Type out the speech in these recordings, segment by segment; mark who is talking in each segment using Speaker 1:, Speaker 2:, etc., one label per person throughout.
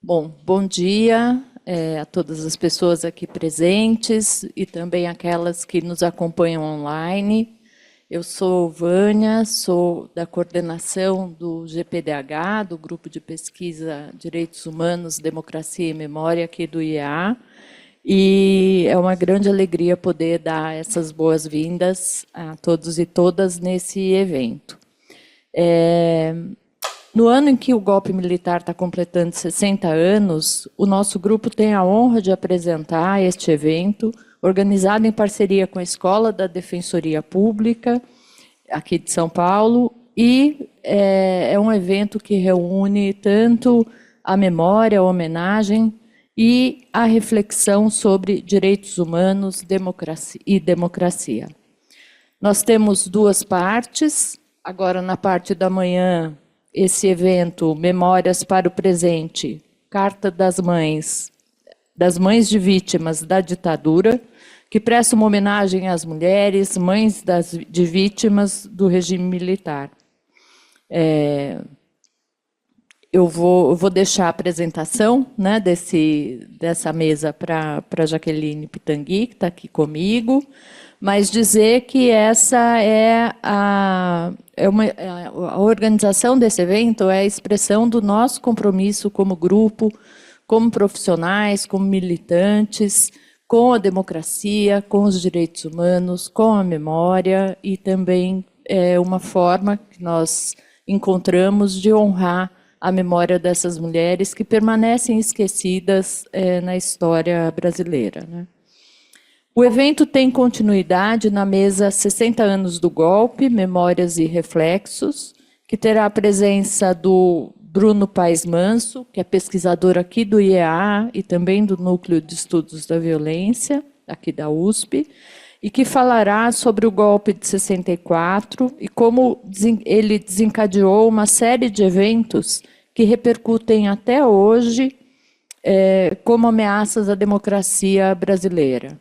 Speaker 1: Bom dia a todas as pessoas aqui presentes e também aquelas que nos acompanham online. Eu sou Vânia, sou da coordenação do GPDH, do Grupo de Pesquisa Direitos Humanos, Democracia e Memória aqui do IEA, e é uma grande alegria poder dar essas boas-vindas a todos e todas nesse evento. No ano em que o golpe militar está completando 60 anos, o nosso grupo tem a honra de apresentar este evento, organizado em parceria com a Escola da Defensoria Pública, aqui de São Paulo, e é um evento que reúne tanto a memória, a homenagem e a reflexão sobre direitos humanos e democracia. Nós temos duas partes. Agora, na parte da manhã, esse evento Memórias para o Presente, Carta das Mães de Vítimas da Ditadura, que presta uma homenagem às mulheres, mães de vítimas do regime militar. Eu vou deixar a apresentação, né, dessa mesa para a Jaqueline Pitangui, que está aqui comigo, mas dizer que essa a organização desse evento é a expressão do nosso compromisso como grupo, como profissionais, como militantes, com a democracia, com os direitos humanos, com a memória, e também é uma forma que nós encontramos de honrar a memória dessas mulheres que permanecem esquecidas na história brasileira, né? O evento tem continuidade na mesa 60 anos do golpe, Memórias e Reflexos, que terá a presença do Bruno Paes Manso, que é pesquisador aqui do IEA e também do Núcleo de Estudos da Violência, aqui da USP, e que falará sobre o golpe de 64 e como ele desencadeou uma série de eventos que repercutem até hoje como ameaças à democracia brasileira,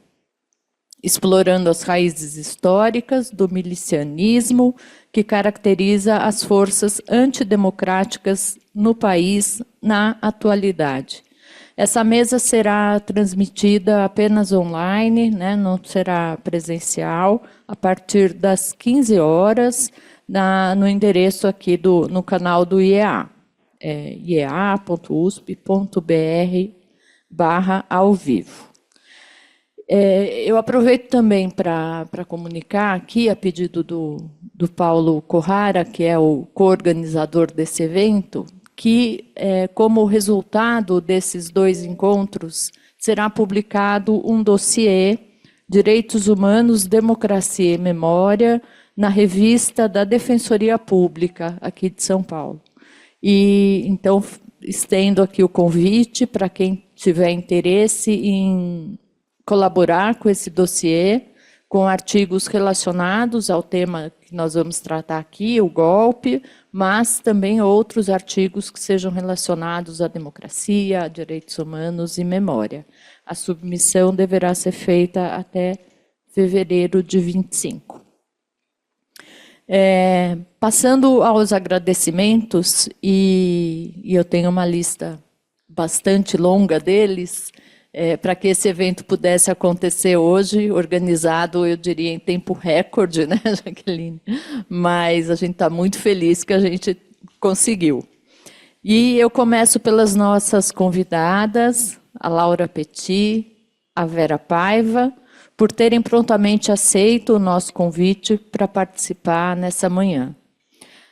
Speaker 1: explorando as raízes históricas do milicianismo que caracteriza as forças antidemocráticas no país na atualidade. Essa mesa será transmitida apenas online, né, não será presencial, a partir das 15 horas, no endereço aqui no canal do IEA, iea.usp.br/ao vivo. Eu aproveito também para comunicar aqui, a pedido do Paulo Corrara, que é o coorganizador desse evento, que, como resultado desses dois encontros, será publicado um dossiê Direitos Humanos, Democracia e Memória, na revista da Defensoria Pública, aqui de São Paulo. E, então, estendo aqui o convite para quem tiver interesse em colaborar com esse dossiê, com artigos relacionados ao tema que nós vamos tratar aqui, o golpe, mas também outros artigos que sejam relacionados à democracia, a direitos humanos e memória. A submissão deverá ser feita até fevereiro de 25. Passando aos agradecimentos, e eu tenho uma lista bastante longa deles, para que esse evento pudesse acontecer hoje, organizado, eu diria, em tempo recorde, né, Jaqueline? Mas a gente está muito feliz que a gente conseguiu. E eu começo pelas nossas convidadas, a Laura Petit, a Vera Paiva, por terem prontamente aceito o nosso convite para participar nessa manhã.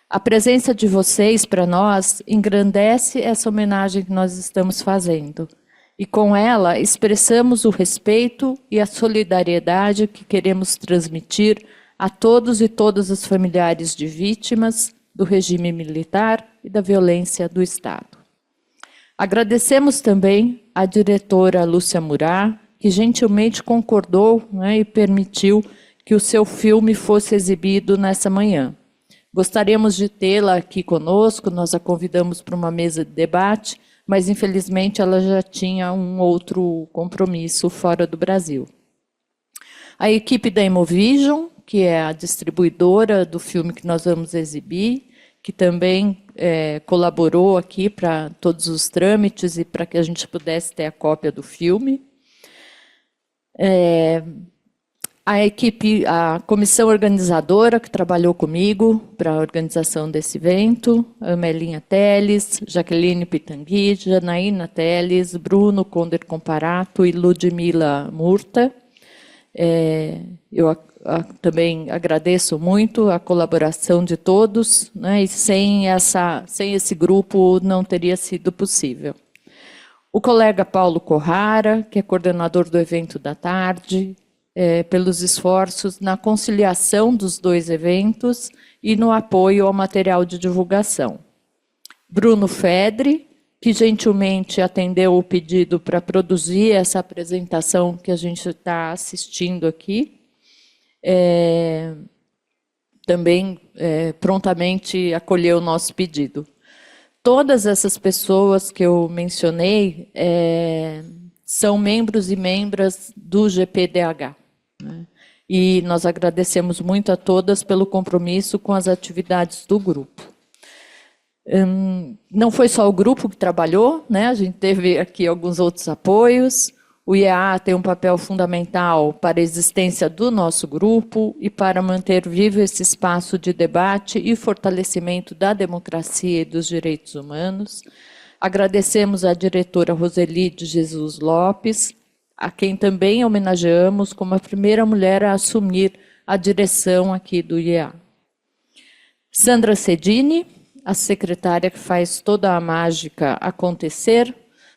Speaker 1: A presença de vocês, para nós, engrandece essa homenagem que nós estamos fazendo. E com ela expressamos o respeito e a solidariedade que queremos transmitir a todos e todas as familiares de vítimas do regime militar e da violência do Estado. Agradecemos também à diretora Lúcia Murat, que gentilmente concordou, né, e permitiu que o seu filme fosse exibido nessa manhã. Gostaríamos de tê-la aqui conosco, nós a convidamos para uma mesa de debate, mas, infelizmente, ela já tinha um outro compromisso fora do Brasil. A equipe da Imovision, que é a distribuidora do filme que nós vamos exibir, que também colaborou aqui para todos os trâmites e para que a gente pudesse ter a cópia do filme. A equipe, a comissão organizadora que trabalhou comigo para a organização desse evento, Amelinha Teles, Jaqueline Pitangui, Janaína Teles, Bruno Conder Comparato e Ludmila Murta. Eu também agradeço muito a colaboração de todos, né, e sem esse grupo não teria sido possível. O colega Paulo Corrara, que é coordenador do evento da tarde, pelos esforços na conciliação dos dois eventos e no apoio ao material de divulgação. Bruno Fedre, que gentilmente atendeu o pedido para produzir essa apresentação que a gente está assistindo aqui. Também prontamente acolheu o nosso pedido. Todas essas pessoas que eu mencionei são membros e membras do GPDH. Né? E nós agradecemos muito a todas pelo compromisso com as atividades do grupo. Não foi só o grupo que trabalhou, né? A gente teve aqui alguns outros apoios. O IEA tem um papel fundamental para a existência do nosso grupo e para manter vivo esse espaço de debate e fortalecimento da democracia e dos direitos humanos. Agradecemos à diretora Roseli de Jesus Lopes, a quem também homenageamos como a primeira mulher a assumir a direção aqui do IEA. Sandra Cedini, a secretária que faz toda a mágica acontecer,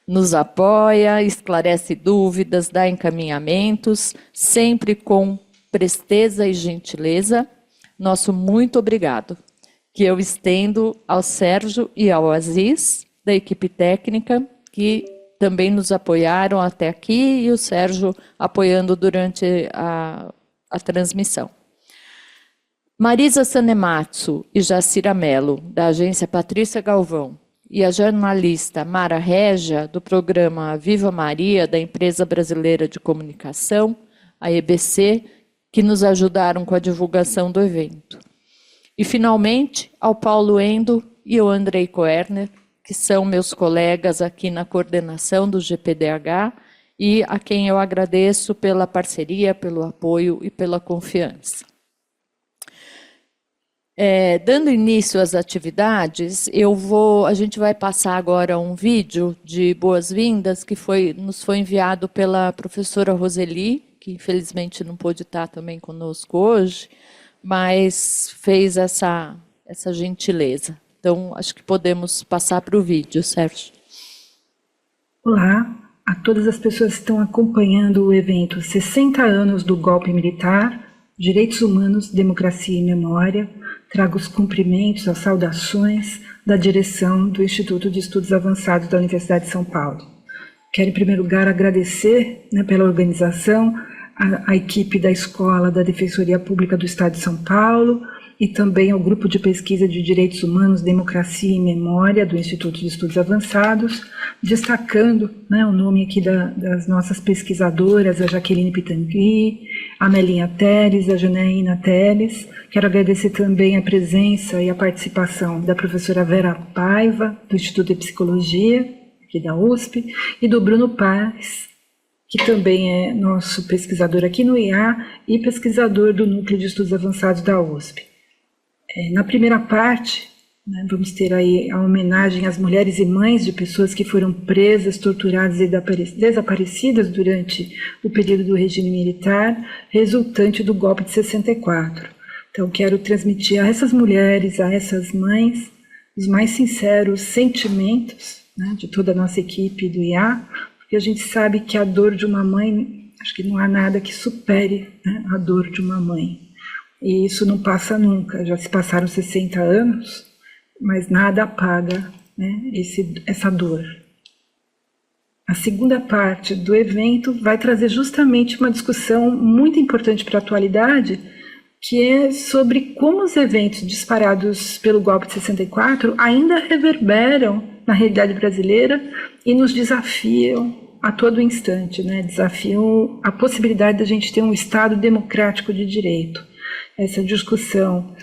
Speaker 1: nos apoia, esclarece dúvidas, dá encaminhamentos, sempre com presteza e gentileza. Nosso muito obrigado, que eu estendo ao Sérgio e ao Aziz, da equipe técnica, que também nos apoiaram até aqui, e o Sérgio apoiando durante a transmissão. Marisa Sanematsu e Jacira Mello, da agência Patrícia Galvão, e a jornalista Mara Regia, do programa Viva Maria, da Empresa Brasileira de Comunicação, a EBC, que nos ajudaram com a divulgação do evento. E, finalmente, ao Paulo Endo e ao Andrei Koerner, que são meus colegas aqui na coordenação do GPDH e a quem eu agradeço pela parceria, pelo apoio e pela confiança. Dando início às atividades, a gente vai passar agora um vídeo de boas-vindas que nos foi enviado pela professora Roseli, que infelizmente não pôde estar também conosco hoje, mas fez essa gentileza. Então, acho que podemos passar para o vídeo, Sérgio.
Speaker 2: Olá a todas as pessoas que estão acompanhando o evento 60 anos do golpe militar, Direitos Humanos, Democracia e Memória. Trago os cumprimentos, as saudações da direção do Instituto de Estudos Avançados da Universidade de São Paulo. Quero, em primeiro lugar, agradecer pela organização, a equipe da Escola da Defensoria Pública do Estado de São Paulo e também ao Grupo de Pesquisa de Direitos Humanos, Democracia e Memória do Instituto de Estudos Avançados, destacando o nome aqui das nossas pesquisadoras, a Jaqueline Pitangui, a Amelinha Teles, a Janaína Teles. Quero agradecer também a presença e a participação da professora Vera Paiva, do Instituto de Psicologia, aqui da USP, e do Bruno Paz, que também é nosso pesquisador aqui no IA e pesquisador do Núcleo de Estudos Avançados da USP. Na primeira parte, vamos ter aí a homenagem às mulheres e mães de pessoas que foram presas, torturadas e desaparecidas durante o período do regime militar, resultante do golpe de 64. Então, quero transmitir a essas mulheres, a essas mães, os mais sinceros sentimentos de toda a nossa equipe do IA, porque a gente sabe que a dor de uma mãe, acho que não há nada que supere a dor de uma mãe. E isso não passa nunca, já se passaram 60 anos, mas nada apaga essa dor. A segunda parte do evento vai trazer justamente uma discussão muito importante para a atualidade, que é sobre como os eventos disparados pelo golpe de 64 ainda reverberam na realidade brasileira e nos desafiam a todo instante, desafiam a possibilidade de a gente ter um Estado democrático de direito. Essa discussão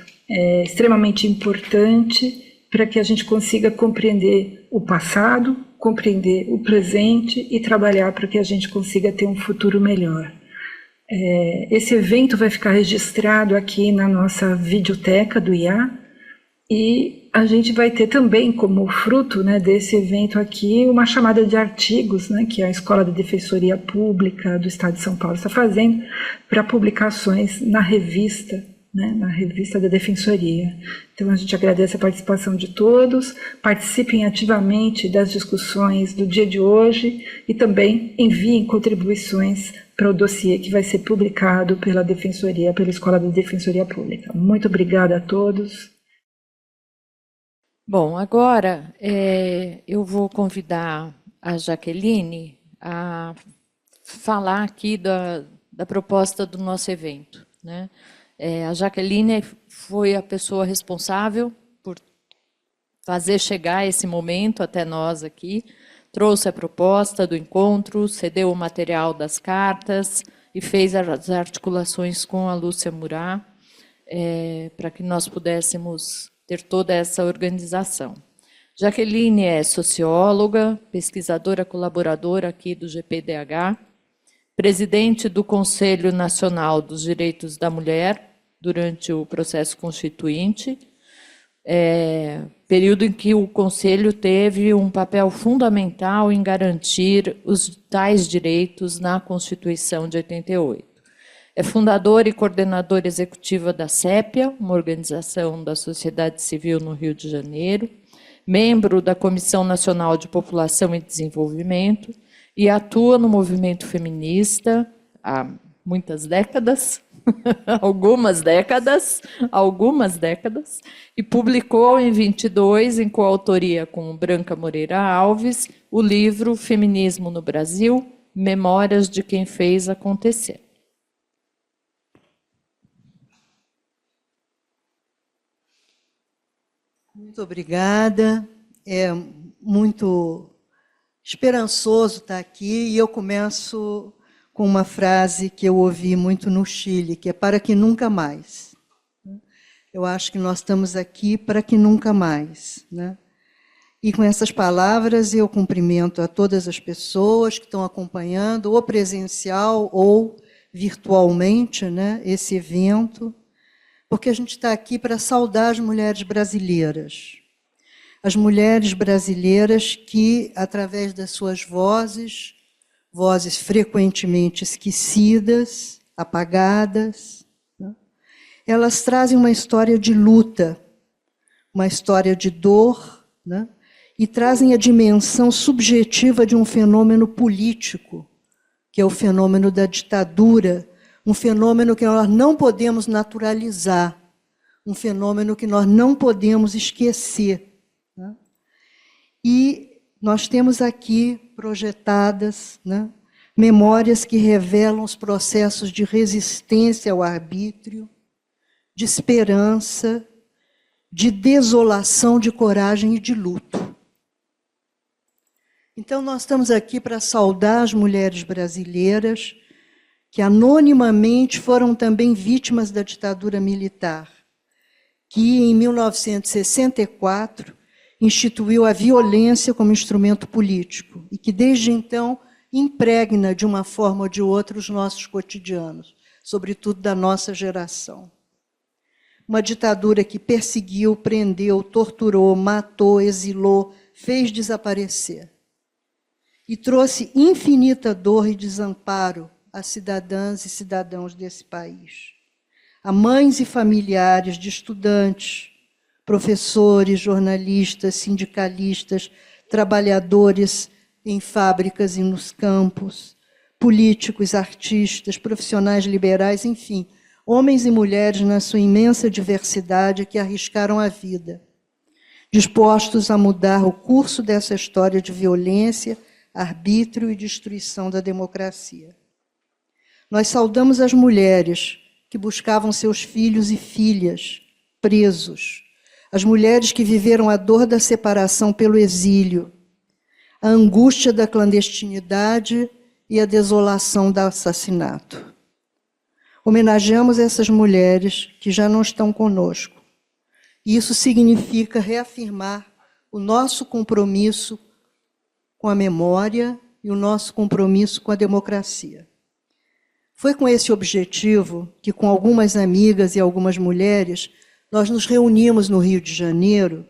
Speaker 2: extremamente importante para que a gente consiga compreender o passado, compreender o presente e trabalhar para que a gente consiga ter um futuro melhor. Esse evento vai ficar registrado aqui na nossa videoteca do IA e a gente vai ter também como fruto, né, desse evento aqui uma chamada de artigos, né, que a Escola de Defensoria Pública do Estado de São Paulo está fazendo para publicações na revista, né, na revista da Defensoria. Então a gente agradece a participação de todos, participem ativamente das discussões do dia de hoje e também enviem contribuições para o dossiê que vai ser publicado pela Defensoria, pela Escola de Defensoria Pública. Muito obrigada a todos.
Speaker 1: Bom, agora eu vou convidar a Jaqueline a falar aqui da proposta do nosso evento, né? A Jaqueline foi a pessoa responsável por fazer chegar esse momento até nós aqui, trouxe a proposta do encontro, cedeu o material das cartas e fez as articulações com a Lúcia Murat, para que nós pudéssemos ter toda essa organização. Jaqueline é socióloga, pesquisadora colaboradora aqui do GPDH, presidente do Conselho Nacional dos Direitos da Mulher durante o processo constituinte, período em que o Conselho teve um papel fundamental em garantir os tais direitos na Constituição de 88. É fundadora e coordenadora executiva da CEPIA, uma organização da sociedade civil no Rio de Janeiro, membro da Comissão Nacional de População e Desenvolvimento e atua no movimento feminista há muitas décadas, algumas décadas, e publicou em 22, em coautoria com Branca Moreira Alves, o livro Feminismo no Brasil, Memórias de quem fez acontecer.
Speaker 3: Muito obrigada, é muito esperançoso estar aqui e eu começo com uma frase que eu ouvi muito no Chile, que é para que nunca mais. Eu acho que nós estamos aqui para que nunca mais, né? E com essas palavras eu cumprimento a todas as pessoas que estão acompanhando, ou presencial ou virtualmente, né, esse evento, porque a gente está aqui para saudar as mulheres brasileiras. As mulheres brasileiras que, através das suas vozes frequentemente esquecidas, apagadas, né, elas trazem uma história de luta, uma história de dor, né, e trazem a dimensão subjetiva de um fenômeno político, que é o fenômeno da ditadura, um fenômeno que nós não podemos naturalizar, um fenômeno que nós não podemos esquecer, né? E nós temos aqui projetadas, né, memórias que revelam os processos de resistência ao arbítrio, de esperança, de desolação, de coragem e de luto. Então, nós estamos aqui para saudar as mulheres brasileiras que anonimamente foram também vítimas da ditadura militar, que em 1964 instituiu a violência como instrumento político e que desde então impregna de uma forma ou de outra os nossos cotidianos, sobretudo da nossa geração. Uma ditadura que perseguiu, prendeu, torturou, matou, exilou, fez desaparecer e trouxe infinita dor e desamparo a cidadãs e cidadãos desse país, a mães e familiares de estudantes, professores, jornalistas, sindicalistas, trabalhadores em fábricas e nos campos, políticos, artistas, profissionais liberais, enfim, homens e mulheres na sua imensa diversidade que arriscaram a vida, dispostos a mudar o curso dessa história de violência, arbítrio e destruição da democracia. Nós saudamos as mulheres que buscavam seus filhos e filhas presos, as mulheres que viveram a dor da separação pelo exílio, a angústia da clandestinidade e a desolação do assassinato. Homenageamos essas mulheres que já não estão conosco, E isso significa reafirmar o nosso compromisso com a memória e o nosso compromisso com a democracia. Foi com esse objetivo que, com algumas amigas e algumas mulheres, nós nos reunimos no Rio de Janeiro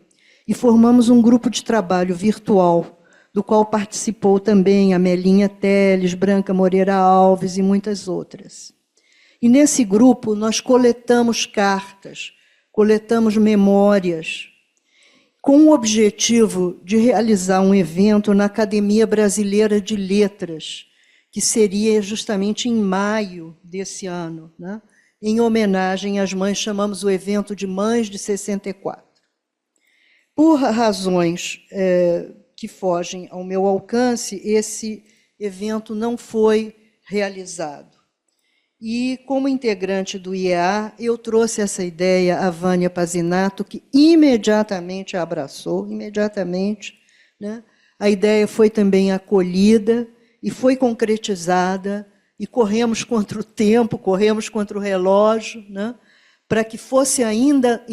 Speaker 3: e formamos um grupo de trabalho virtual, do qual participou também a Melinha Teles, Branca Moreira Alves e muitas outras. E nesse grupo nós coletamos cartas, coletamos memórias, com o objetivo de realizar um evento na Academia Brasileira de Letras, que seria justamente em maio desse ano, né? Em homenagem às mães, chamamos o evento de Mães de 64. Por razões que fogem ao meu alcance, esse evento não foi realizado. E, como integrante do IEA, eu trouxe essa ideia à Vânia Pazinato, que imediatamente a abraçou, imediatamente, né? A ideia foi também acolhida e foi concretizada, e corremos contra o tempo, corremos contra o relógio, né? Para que fosse ainda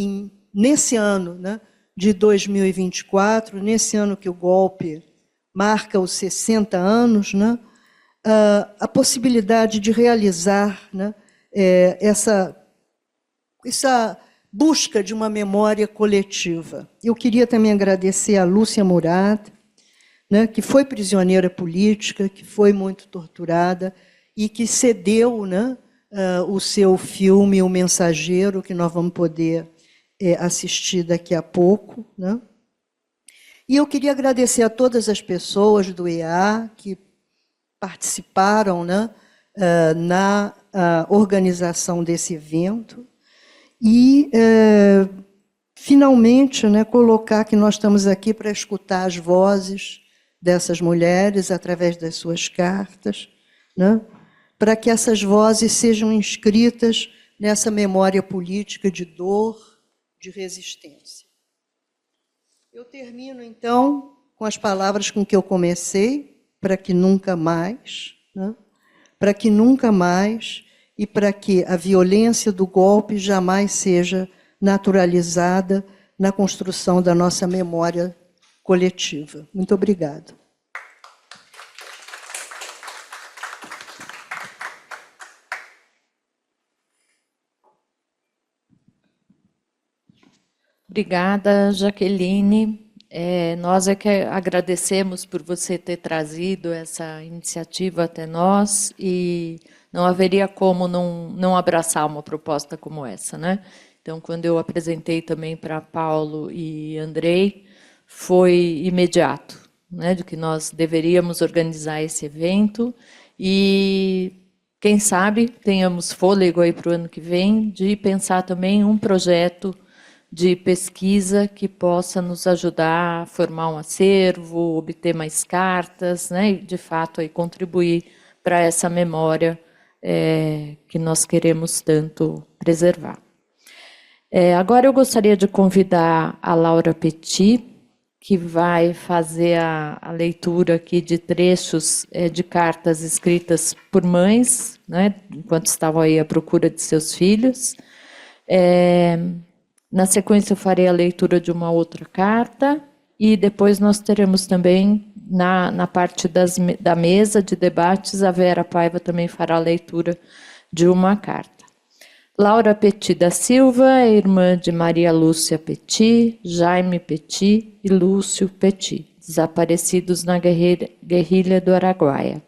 Speaker 3: nesse ano, né? De 2024, nesse ano que o golpe marca os 60 anos, né, a possibilidade de realizar, né, essa busca de uma memória coletiva. Eu queria também agradecer a Lúcia Murad, né, que foi prisioneira política, que foi muito torturada e que cedeu, né, o seu filme O Mensageiro, que nós vamos poder assistir daqui a pouco, né? E eu queria agradecer a todas as pessoas do EA que participaram, né, na organização desse evento e, finalmente, né, colocar que nós estamos aqui para escutar as vozes dessas mulheres através das suas cartas, né, para que essas vozes sejam inscritas nessa memória política de dor, de resistência. Eu termino, então, com as palavras com que eu comecei, para que nunca mais, né? Para que nunca mais, e para que a violência do golpe jamais seja naturalizada na construção da nossa memória coletiva. Muito obrigada.
Speaker 1: Obrigada, Jaqueline. Nós é que agradecemos por você ter trazido essa iniciativa até nós e não haveria como não abraçar uma proposta como essa, né? Então, quando eu apresentei também para Paulo e Andrei, foi imediato, né, de que nós deveríamos organizar esse evento e, quem sabe, tenhamos fôlego aí para o ano que vem de pensar também um projeto de pesquisa que possa nos ajudar a formar um acervo, obter mais cartas, né, e, de fato, aí, contribuir para essa memória que nós queremos tanto preservar. Agora eu gostaria de convidar a Laura Petit, que vai fazer a leitura aqui de trechos de cartas escritas por mães, né, enquanto estavam aí à procura de seus filhos. Na sequência, eu farei a leitura de uma outra carta e depois nós teremos também, na parte da mesa de debates, a Vera Paiva também fará a leitura de uma carta. Laura Petit da Silva é irmã de Maria Lúcia Petit, Jaime Petit e Lúcio Petit, desaparecidos na guerrilha do Araguaia.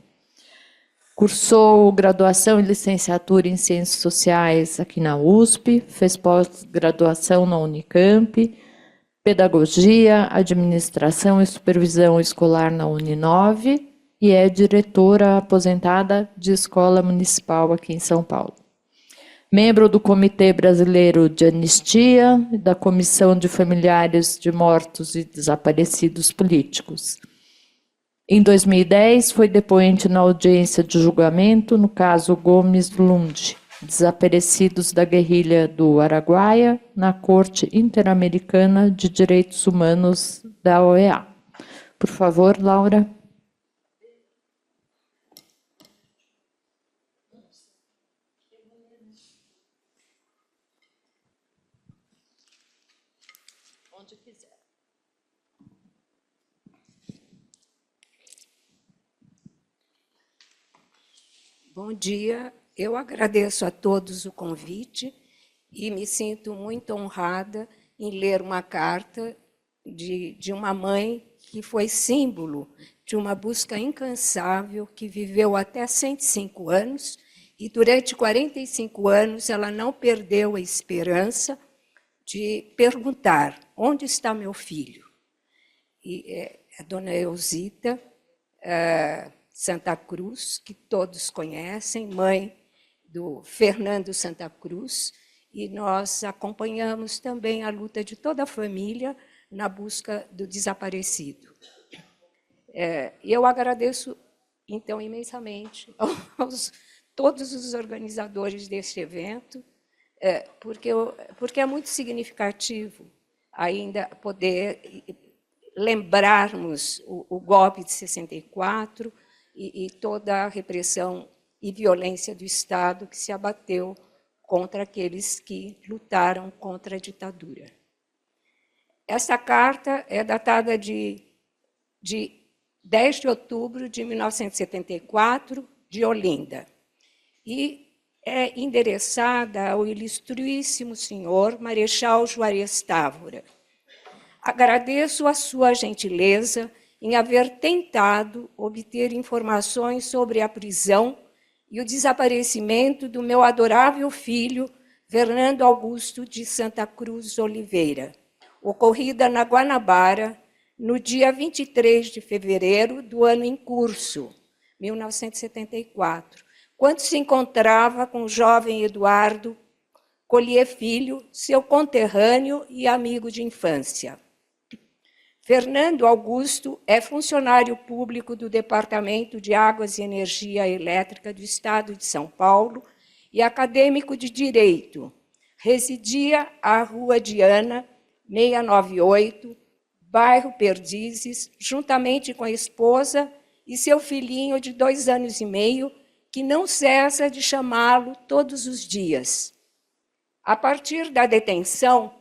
Speaker 1: Cursou graduação e licenciatura em Ciências Sociais aqui na USP, fez pós-graduação na Unicamp, Pedagogia, Administração e Supervisão Escolar na Uninove e é diretora aposentada de Escola Municipal aqui em São Paulo. Membro do Comitê Brasileiro de Anistia e da Comissão de Familiares de Mortos e Desaparecidos Políticos. Em 2010, foi depoente na audiência de julgamento no caso Gomes Lund, desaparecidos da guerrilha do Araguaia, na Corte Interamericana de Direitos Humanos da OEA. Por favor, Laura. onde quiser.
Speaker 4: Bom dia, eu agradeço a todos o convite e me sinto muito honrada em ler uma carta de uma mãe que foi símbolo de uma busca incansável, que viveu até 105 anos, e durante 45 anos ela não perdeu a esperança de perguntar: onde está meu filho? E a dona Eusita Santa Cruz, que todos conhecem, mãe do Fernando Santa Cruz, e nós acompanhamos também a luta de toda a família na busca do desaparecido. Eu agradeço, então, imensamente aos todos os organizadores deste evento, porque é muito significativo ainda poder lembrarmos o golpe de 64 e toda a repressão e violência do Estado que se abateu contra aqueles que lutaram contra a ditadura. Essa carta é datada de 10 de outubro de 1974, de Olinda, e é endereçada ao ilustríssimo senhor Marechal Juarez Távora. Agradeço a sua gentileza em haver tentado obter informações sobre a prisão e o desaparecimento do meu adorável filho, Fernando Augusto de Santa Cruz Oliveira, ocorrida na Guanabara, no dia 23 de fevereiro do ano em curso, 1974, quando se encontrava com o jovem Eduardo Collier Filho, seu conterrâneo e amigo de infância. Fernando Augusto é funcionário público do Departamento de Águas e Energia Elétrica do Estado de São Paulo e acadêmico de Direito. Residia à Rua Diana, 698, bairro Perdizes, juntamente com a esposa e seu filhinho de 2 anos e meio, que não cessa de chamá-lo todos os dias. A partir da detenção,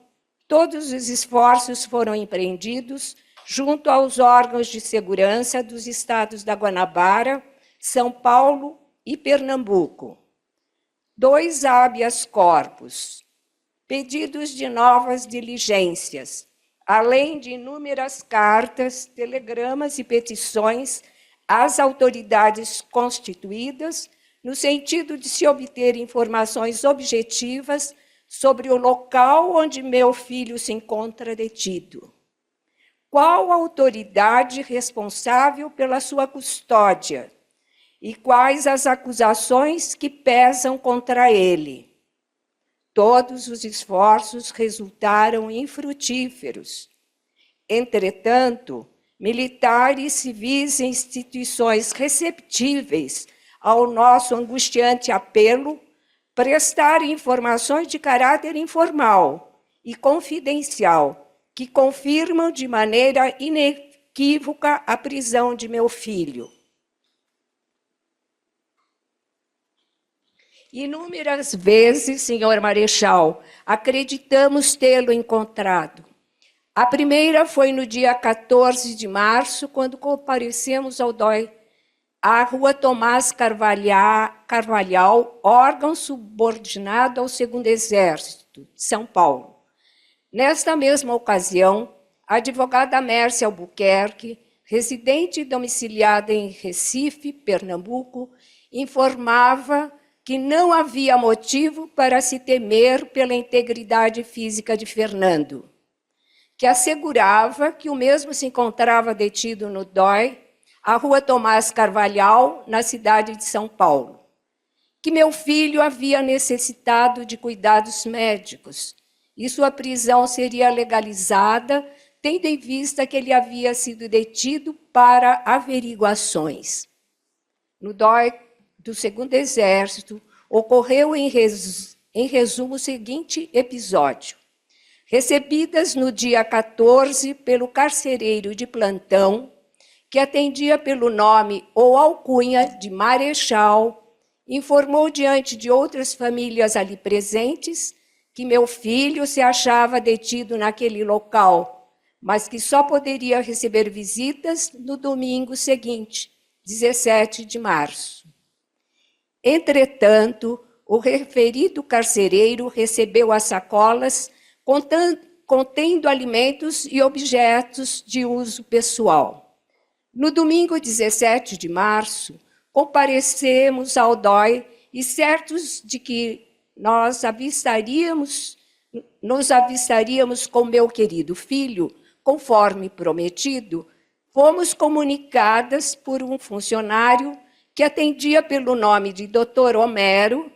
Speaker 4: todos os esforços foram empreendidos junto aos órgãos de segurança dos estados da Guanabara, São Paulo e Pernambuco. 2 habeas corpus, pedidos de novas diligências, além de inúmeras cartas, telegramas e petições às autoridades constituídas, no sentido de se obter informações objetivas sobre o local onde meu filho se encontra detido. Qual a autoridade responsável pela sua custódia? E quais as acusações que pesam contra ele? Todos os esforços resultaram infrutíferos. Entretanto, militares, civis e instituições receptíveis ao nosso angustiante apelo prestaram informações de caráter informal e confidencial, que confirmam de maneira inequívoca a prisão de meu filho. Inúmeras vezes, senhor Marechal, acreditamos tê-lo encontrado. A primeira foi no dia 14 de março, quando comparecemos ao DOI, à Rua Tomás Carvalhal, órgão subordinado ao 2º Exército, de São Paulo. Nesta mesma ocasião, a advogada Mércia Albuquerque, residente e domiciliada em Recife, Pernambuco, informava que não havia motivo para se temer pela integridade física de Fernando, que assegurava que o mesmo se encontrava detido no DOI, a Rua Tomás Carvalhal, na cidade de São Paulo, que meu filho havia necessitado de cuidados médicos e sua prisão seria legalizada, tendo em vista que ele havia sido detido para averiguações. No DOI do 2º Exército, ocorreu em resumo o seguinte episódio. Recebidas no dia 14 pelo carcereiro de plantão, que atendia pelo nome ou alcunha de Marechal, informou diante de outras famílias ali presentes que meu filho se achava detido naquele local, mas que só poderia receber visitas no domingo seguinte, 17 de março. Entretanto, o referido carcereiro recebeu as sacolas contendo alimentos e objetos de uso pessoal. No domingo 17 de março, comparecemos ao DOI e certos de que nos avistaríamos com meu querido filho, conforme prometido, fomos comunicadas por um funcionário que atendia pelo nome de Dr. Homero,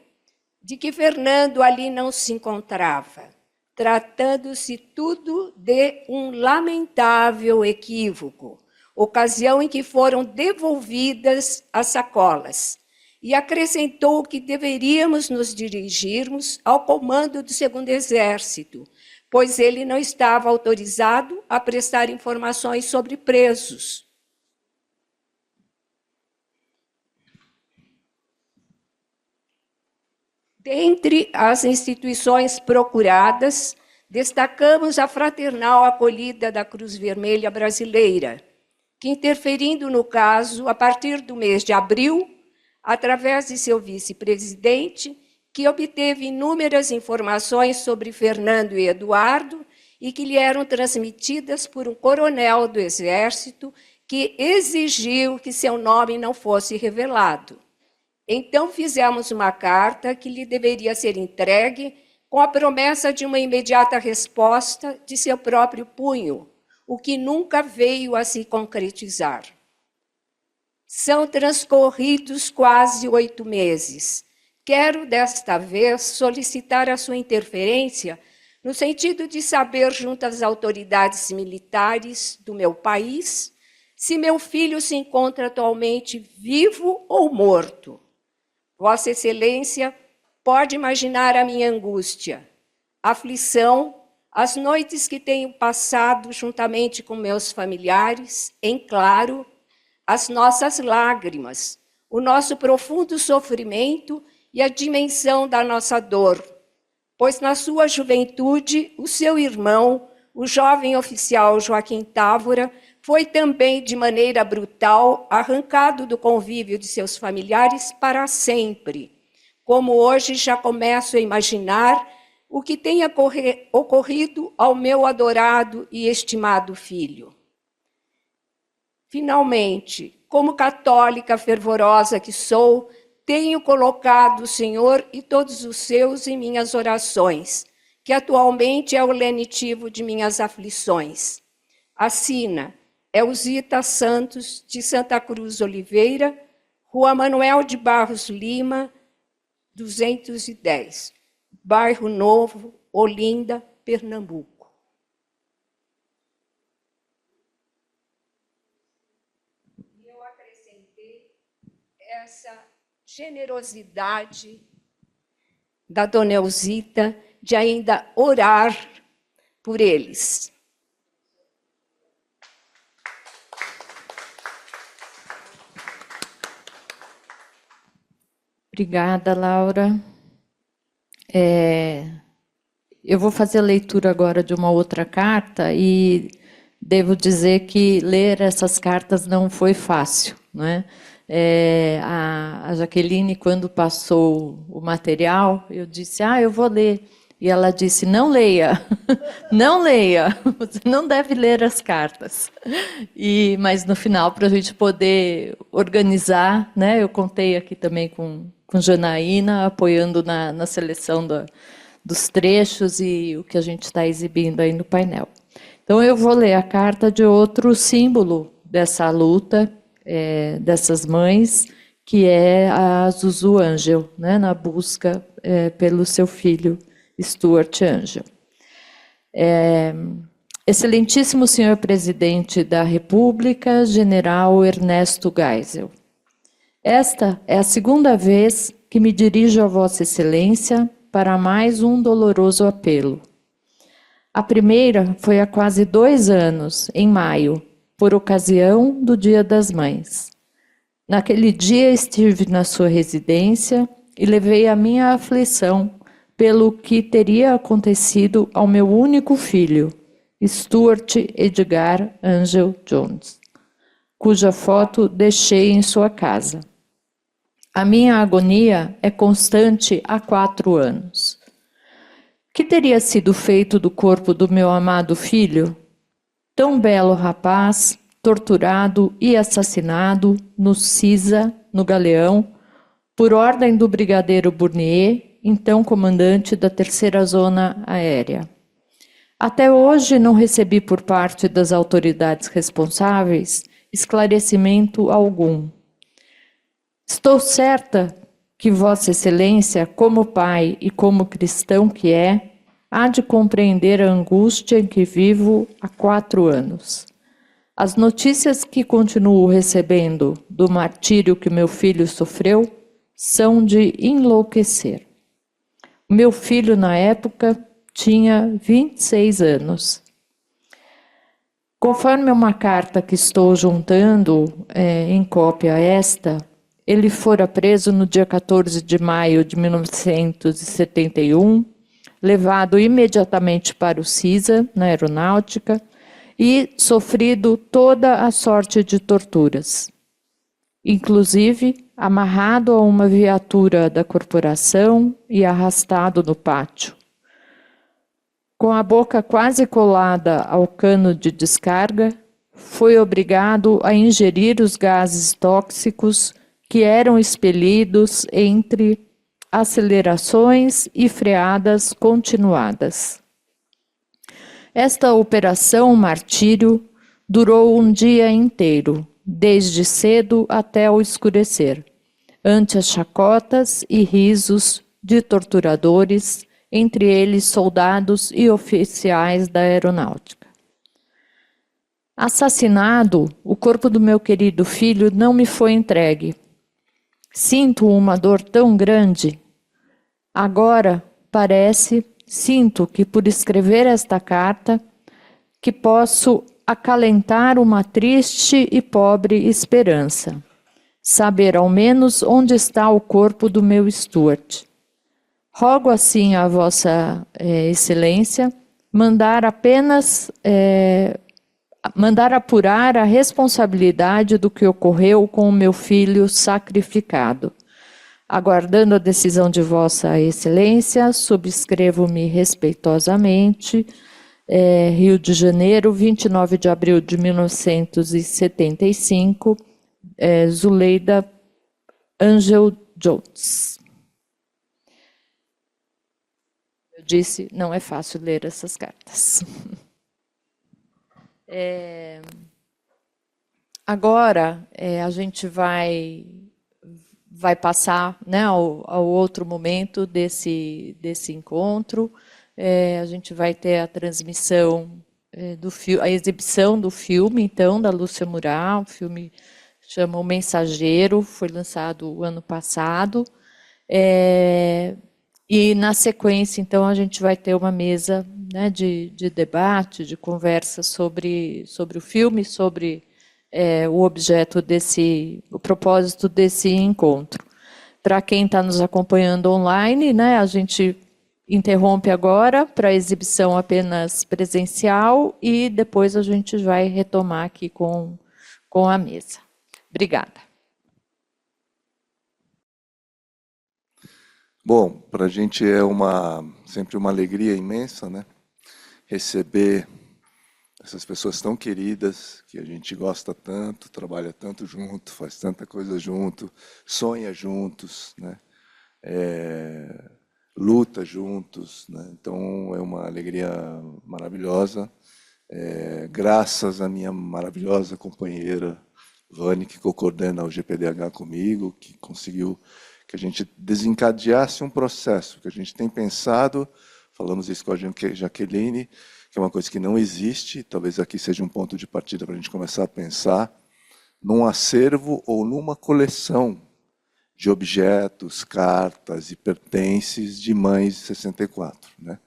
Speaker 4: de que Fernando ali não se encontrava, tratando-se tudo de um lamentável equívoco, ocasião em que foram devolvidas as sacolas, e acrescentou que deveríamos nos dirigirmos ao comando do 2º Exército, pois ele não estava autorizado a prestar informações sobre presos. Dentre as instituições procuradas, destacamos a fraternal acolhida da Cruz Vermelha Brasileira, que, interferindo no caso a partir do mês de abril, através de seu vice-presidente, que obteve inúmeras informações sobre Fernando e Eduardo e que lhe eram transmitidas por um coronel do Exército que exigiu que seu nome não fosse revelado. Então fizemos uma carta que lhe deveria ser entregue com a promessa de uma imediata resposta de seu próprio punho, o que nunca veio a se concretizar. São transcorridos quase 8 meses. Quero, desta vez, solicitar a sua interferência no sentido de saber, junto às autoridades militares do meu país, se meu filho se encontra atualmente vivo ou morto. Vossa Excelência pode imaginar a minha angústia, aflição, as noites que tenho passado juntamente com meus familiares, em claro, as nossas lágrimas, o nosso profundo sofrimento e a dimensão da nossa dor, pois na sua juventude, o seu irmão, o jovem oficial Joaquim Távora, foi também, de maneira brutal, arrancado do convívio de seus familiares para sempre, como hoje já começo a imaginar o que tenha ocorrido ao meu adorado e estimado filho. Finalmente, como católica fervorosa que sou, tenho colocado o Senhor e todos os seus em minhas orações, que atualmente é o lenitivo de minhas aflições. Assina Elzita Santos, de Santa Cruz Oliveira, Rua Manuel de Barros Lima, 210, Bairro Novo, Olinda, Pernambuco. E eu acrescentei essa generosidade da dona Elzita de ainda orar por eles.
Speaker 1: Obrigada, Laura. Eu vou fazer a leitura agora de uma outra carta e devo dizer que ler essas cartas não foi fácil, né? A Jaqueline, quando passou o material, eu disse, eu vou ler. E ela disse, não leia, não leia, você não deve ler as cartas. Mas no final, para a gente poder organizar, né, eu contei aqui também com Janaína, apoiando na seleção dos trechos e o que a gente está exibindo aí no painel. Então, eu vou ler a carta de outro símbolo dessa luta, dessas mães, que é a Zuzu Angel, né, na busca pelo seu filho, Stuart Angel. Excelentíssimo senhor presidente da República, general Ernesto Geisel. Esta é a segunda vez que me dirijo a Vossa Excelência para mais um doloroso apelo. A primeira foi há quase 2 anos, em maio, por ocasião do Dia das Mães. Naquele dia estive na sua residência e levei a minha aflição pelo que teria acontecido ao meu único filho, Stuart Edgar Angel Jones, cuja foto deixei em sua casa. A minha agonia é constante há 4 anos. Que teria sido feito do corpo do meu amado filho? Tão belo rapaz, torturado e assassinado no Cisa, no Galeão, por ordem do brigadeiro Bournier, então comandante da 3ª Zona Aérea. Até hoje não recebi por parte das autoridades responsáveis esclarecimento algum. Estou certa que Vossa Excelência, como pai e como cristão que é, há de compreender a angústia em que vivo há 4 anos. As notícias que continuo recebendo do martírio que meu filho sofreu são de enlouquecer. O meu filho, na época, tinha 26 anos. Conforme uma carta que estou juntando em cópia esta, ele fora preso no dia 14 de maio de 1971, levado imediatamente para o CISA, na aeronáutica, e sofrido toda a sorte de torturas, inclusive amarrado a uma viatura da corporação e arrastado no pátio. Com a boca quase colada ao cano de descarga, foi obrigado a ingerir os gases tóxicos que eram expelidos entre acelerações e freadas continuadas. Esta operação martírio durou um dia inteiro, desde cedo até o escurecer, ante as chacotas e risos de torturadores, entre eles soldados e oficiais da aeronáutica. Assassinado, o corpo do meu querido filho não me foi entregue. Sinto uma dor tão grande. Agora, sinto que por escrever esta carta, que posso acalentar uma triste e pobre esperança. Saber ao menos onde está o corpo do meu Stuart. Rogo assim a Vossa Excelência mandar apurar a responsabilidade do que ocorreu com o meu filho sacrificado. Aguardando a decisão de Vossa Excelência, subscrevo-me respeitosamente, Rio de Janeiro, 29 de abril de 1975, Zuleida Angel Jones. Eu disse, não é fácil ler essas cartas. Agora, a gente vai passar, né, ao outro momento desse encontro. A gente vai ter a transmissão, a exibição do filme, então, da Lúcia Murat. O filme chama O Mensageiro, foi lançado o ano passado. E, na sequência, então, a gente vai ter uma mesa, né, de debate, de conversa sobre o filme, sobre o objeto o propósito desse encontro. Para quem está nos acompanhando online, né, a gente interrompe agora para a exibição apenas presencial e depois a gente vai retomar aqui com a mesa. Obrigada.
Speaker 5: Bom, para a gente é sempre uma alegria imensa, né, receber essas pessoas tão queridas, que a gente gosta tanto, trabalha tanto junto, faz tanta coisa junto, sonha juntos, né? Luta juntos, né? Então é uma alegria maravilhosa, graças à minha maravilhosa companheira Vani, que coordena o GPDH comigo, que conseguiu que a gente desencadeasse um processo que a gente tem pensado, falamos isso com a Jaqueline, que é uma coisa que não existe, talvez aqui seja um ponto de partida para a gente começar a pensar num acervo ou numa coleção de objetos, cartas e pertences de mães de 64. Né?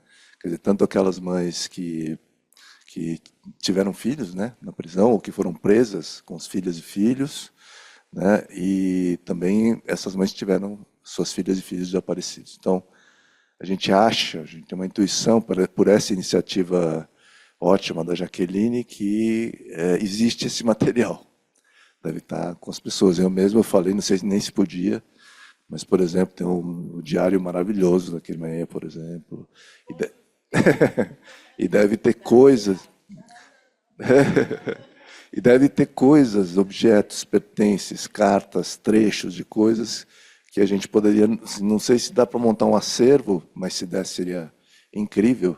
Speaker 5: Quer dizer, tanto aquelas mães que tiveram filhos, né, na prisão, ou que foram presas com os filhas e filhos, né, e também essas mães tiveram suas filhas e filhos desaparecidos. Então, a a gente acha, a gente tem uma intuição por essa iniciativa ótima da Jaqueline que existe esse material. Deve estar com as pessoas. Eu mesmo falei, não sei nem se podia, mas, por exemplo, tem o diário maravilhoso da Crimeia, por exemplo. E deve ter coisas... E deve ter coisas, objetos, pertences, cartas, trechos de coisas que a gente poderia... Não sei se dá para montar um acervo, mas se der seria incrível.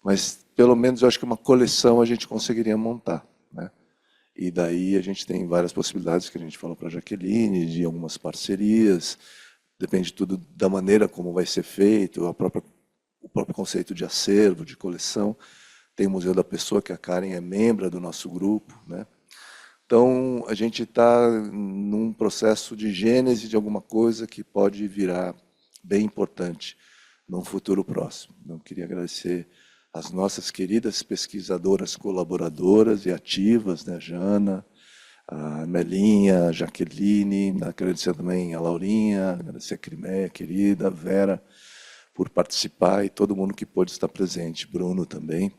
Speaker 5: Mas, pelo menos, eu acho que uma coleção a gente conseguiria montar, né? E daí a gente tem várias possibilidades que a gente falou para a Jaqueline, de algumas parcerias, depende tudo da maneira como vai ser feito, o próprio conceito de acervo, de coleção. Tem o Museu da Pessoa, que a Karen é membro do nosso grupo, né? Então, a gente está num processo de gênese de alguma coisa que pode virar bem importante num futuro próximo. Eu queria agradecer as nossas queridas pesquisadoras colaboradoras e ativas, né, Jana, a Melinha, a Jaqueline, agradecer também a Laurinha, agradecer a Crimeia, querida, a Vera, por participar e todo mundo que pôde estar presente, Bruno também.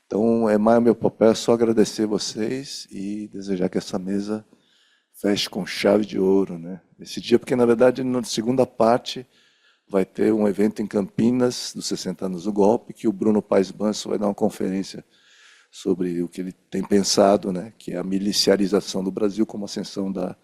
Speaker 5: Então, meu papel é só agradecer vocês e desejar que essa mesa feche com chave de ouro, né? Esse dia, porque, na verdade, na segunda parte, vai ter um evento em Campinas, dos 60 anos do golpe, que o Bruno Paes Banso vai dar uma conferência sobre o que ele tem pensado, né, que é a miliciarização do Brasil como ascensão da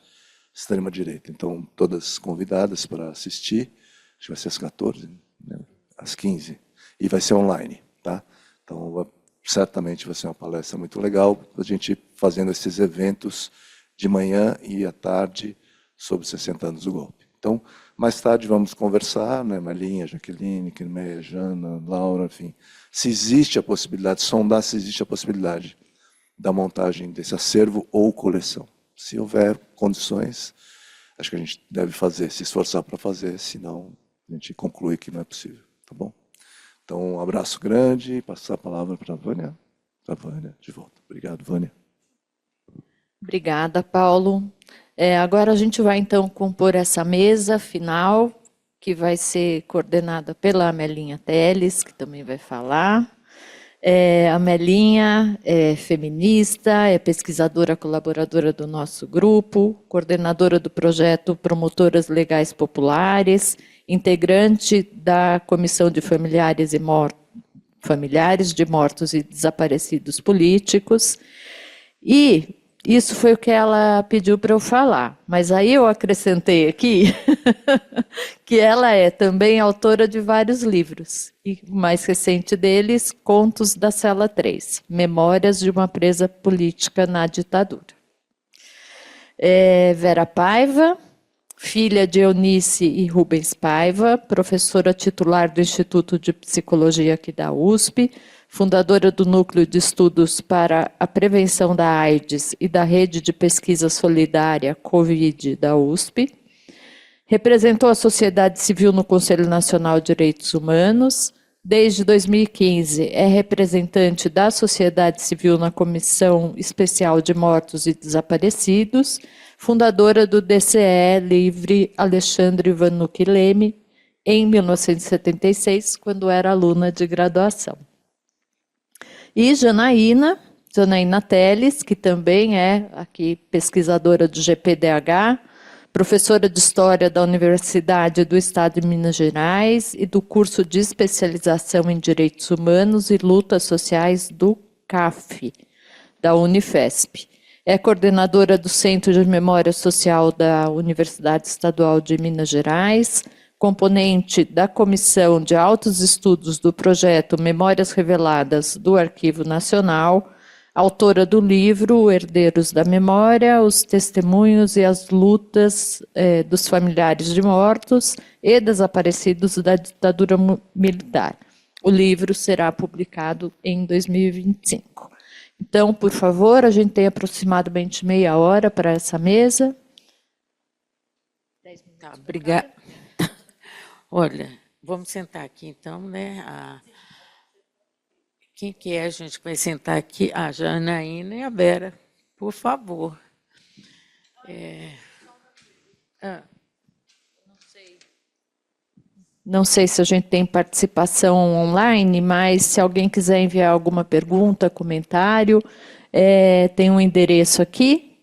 Speaker 5: extrema-direita. Então, todas convidadas para assistir, acho que vai ser às 14, né, às 15, e vai ser online, tá? Então, certamente vai ser uma palestra muito legal, a gente fazendo esses eventos de manhã e à tarde sobre os 60 anos do golpe. Então, mais tarde vamos conversar, né, Malinha, Jaqueline, Crimeia, Jana, Laura, enfim, se existe a possibilidade, sondar se existe a possibilidade da montagem desse acervo ou coleção. Se houver condições, acho que a gente deve fazer, se esforçar para fazer, senão a gente conclui que não é possível, tá bom? Então, um abraço grande, passar a palavra para a Vânia. Para a Vânia, de volta. Obrigado, Vânia.
Speaker 1: Obrigada, Paulo. Agora a gente vai, então, compor essa mesa final, que vai ser coordenada pela Amelinha Teles, que também vai falar. A Amelinha é feminista, é pesquisadora colaboradora do nosso grupo, coordenadora do projeto Promotoras Legais Populares, integrante da Comissão de Familiares de Mortos e Desaparecidos Políticos. E isso foi o que ela pediu para eu falar, mas aí eu acrescentei aqui que ela é também autora de vários livros, e o mais recente deles, Contos da Cela 3, Memórias de uma Presa Política na Ditadura. Vera Paiva, filha de Eunice e Rubens Paiva, professora titular do Instituto de Psicologia aqui da USP, fundadora do Núcleo de Estudos para a Prevenção da AIDS e da Rede de Pesquisa Solidária COVID da USP. Representou a sociedade civil no Conselho Nacional de Direitos Humanos. Desde 2015, é representante da sociedade civil na Comissão Especial de Mortos e Desaparecidos, fundadora do DCE Livre Alexandre Vanucchi Leme, em 1976, quando era aluna de graduação. E Janaína Teles, que também é aqui pesquisadora do GPDH, professora de História da Universidade do Estado de Minas Gerais e do curso de especialização em Direitos Humanos e Lutas Sociais do CAF, da Unifesp. É coordenadora do Centro de Memória Social da Universidade Estadual de Minas Gerais, componente da Comissão de Altos Estudos do projeto Memórias Reveladas do Arquivo Nacional, autora do livro Herdeiros da Memória, os testemunhos e as lutas dos familiares de mortos e desaparecidos da ditadura militar. O livro será publicado em 2025. Então, por favor, a gente tem aproximadamente meia hora para essa mesa. 10 minutos.
Speaker 6: Tá, obrigada. Olha, vamos sentar aqui então, né? Quem que é a gente que vai sentar aqui? A Janaína e a Vera, por favor.
Speaker 1: Não sei. Não sei se a gente tem participação online, mas se alguém quiser enviar alguma pergunta, comentário, tem um endereço aqui,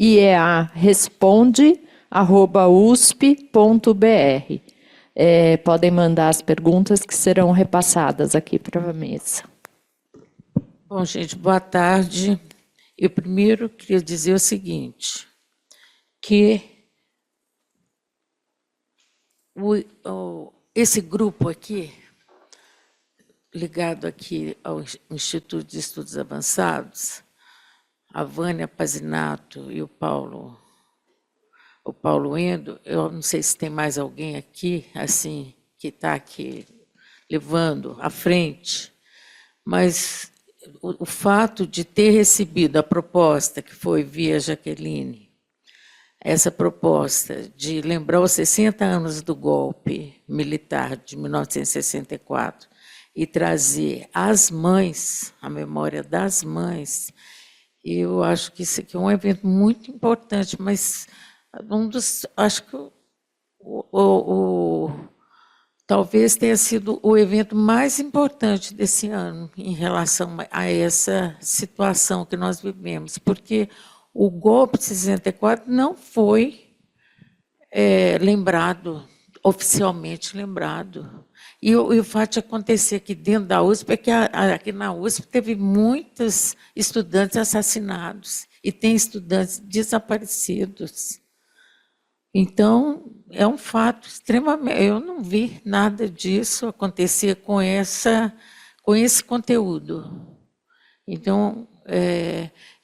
Speaker 1: iearesponde@usp.br. Podem mandar as perguntas que serão repassadas aqui para a mesa.
Speaker 6: Bom, gente, boa tarde. Eu primeiro queria dizer o seguinte, que esse grupo aqui, ligado aqui ao Instituto de Estudos Avançados, a Vânia Pazinato e o Paulo Endo, eu não sei se tem mais alguém aqui, assim, que está aqui levando à frente, mas o fato de ter recebido a proposta que foi via Jaqueline, essa proposta de lembrar os 60 anos do golpe militar de 1964 e trazer as mães, a memória das mães, eu acho que isso aqui é um evento muito importante, mas acho que talvez tenha sido o evento mais importante desse ano em relação a essa situação que nós vivemos, porque o golpe de 64 não foi oficialmente lembrado. E o fato de acontecer aqui dentro da USP é que aqui na USP teve muitos estudantes assassinados e tem estudantes desaparecidos. Então, é um fato extremamente... Eu não vi nada disso acontecer com esse conteúdo. Então,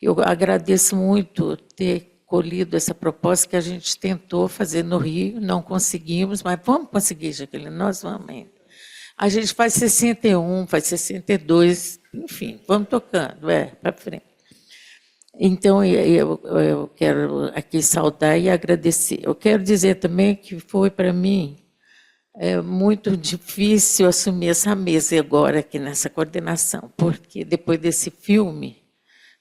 Speaker 6: eu agradeço muito ter colhido essa proposta que a gente tentou fazer no Rio, não conseguimos, mas vamos conseguir, Jaqueline, nós vamos ainda. A gente faz 61, faz 62, enfim, vamos tocando, para frente. Então, eu quero aqui saudar e agradecer. Eu quero dizer também que foi, para mim, muito difícil assumir essa mesa agora, aqui nessa coordenação, porque depois desse filme,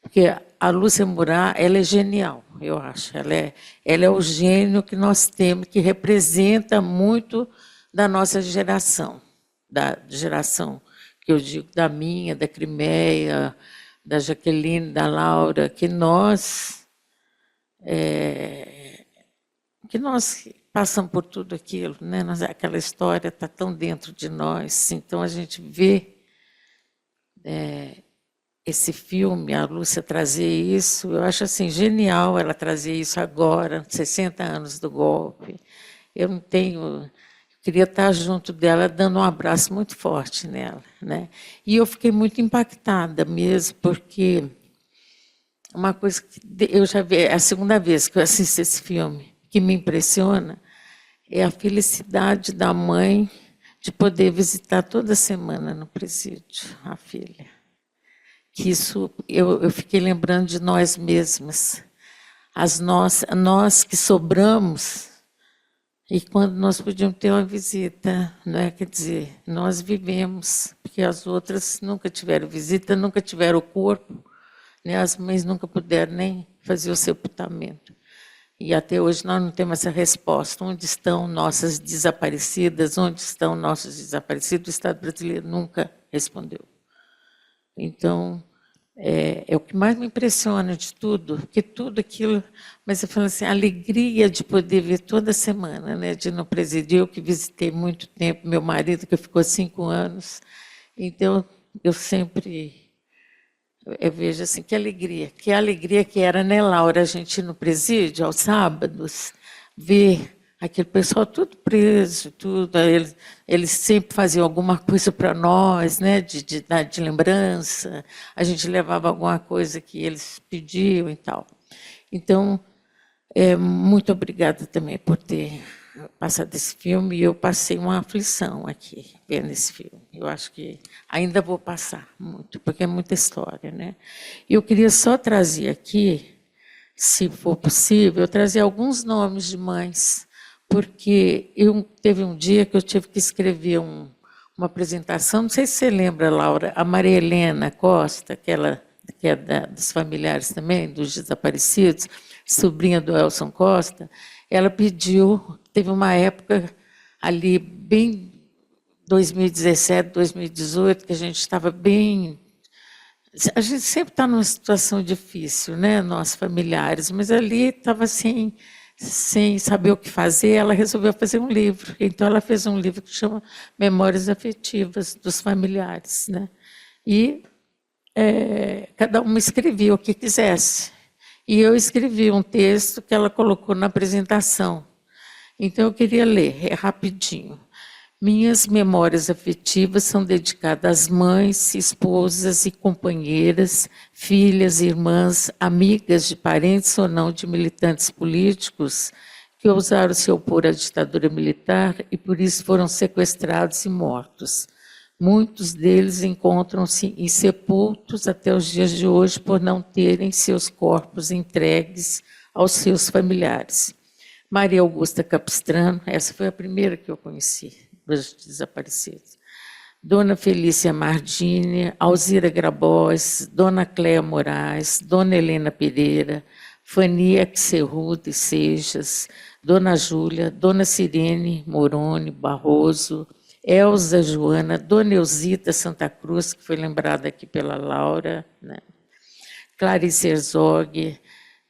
Speaker 6: porque a Lúcia Murat, ela é genial, eu acho. Ela é o gênio que nós temos, que representa muito da nossa geração, da geração que eu digo da minha, da Crimeia, da Jaqueline, da Laura, que nós passamos por tudo aquilo, né? Aquela história está tão dentro de nós, então a gente vê esse filme, a Lúcia trazer isso, eu acho assim genial ela trazer isso agora, 60 anos do golpe. Eu queria estar junto dela, dando um abraço muito forte nela, né? E eu fiquei muito impactada mesmo, porque uma coisa que eu já vi, é a segunda vez que eu assisto esse filme, que me impressiona, é a felicidade da mãe de poder visitar toda semana no presídio a filha. Que isso, eu fiquei lembrando de nós mesmas, nós que sobramos, e quando nós podíamos ter uma visita, não é? Quer dizer, nós vivemos, porque as outras nunca tiveram visita, nunca tiveram o corpo, né? As mães nunca puderam nem fazer o sepultamento. E até hoje nós não temos essa resposta. Onde estão nossas desaparecidas? Onde estão nossos desaparecidos? O Estado brasileiro nunca respondeu. Então, é o que mais me impressiona de tudo, porque tudo aquilo... Mas eu falo assim, a alegria de poder ver toda semana, né, de ir no presídio, eu que visitei muito tempo, meu marido que ficou 5 anos. Então, eu sempre... Eu vejo assim, que alegria que era, né, Laura, a gente ir no presídio, aos sábados, ver aquele pessoal tudo preso, tudo. Eles sempre faziam alguma coisa para nós, né, de lembrança. A gente levava alguma coisa que eles pediam e tal. Então, muito obrigada também por ter passado esse filme. E eu passei uma aflição aqui, vendo esse filme. Eu acho que ainda vou passar muito, porque é muita história, né? E eu queria só trazer aqui, se for possível, trazer alguns nomes de mães, porque teve um dia que eu tive que escrever uma apresentação, não sei se você lembra, Laura, a Maria Helena Costa, que é dos familiares também, dos desaparecidos, sobrinha do Elson Costa, ela pediu, teve uma época, ali bem 2017, 2018, que a gente estava bem... A gente sempre está numa situação difícil, né, nós familiares, mas ali estava assim, sem saber o que fazer, ela resolveu fazer um livro. Então, ela fez um livro que chama Memórias Afetivas dos Familiares, né? E cada uma escrevia o que quisesse. E eu escrevi um texto que ela colocou na apresentação. Então, eu queria ler, é rapidinho. Minhas memórias afetivas são dedicadas às mães, esposas e companheiras, filhas, irmãs, amigas de parentes ou não de militantes políticos que ousaram se opor à ditadura militar e por isso foram sequestrados e mortos. Muitos deles encontram-se insepultos até os dias de hoje por não terem seus corpos entregues aos seus familiares. Maria Augusta Capistrano, essa foi a primeira que eu conheci dos desaparecidos. Dona Felícia Mardini, Alzira Grabois, Dona Cléa Moraes, Dona Helena Pereira, Fania Xerruda e Seixas, Dona Júlia, Dona Cirene Moroni Barroso, Elza Joana, Dona Eusita Santa Cruz, que foi lembrada aqui pela Laura, né? Clarice Herzog,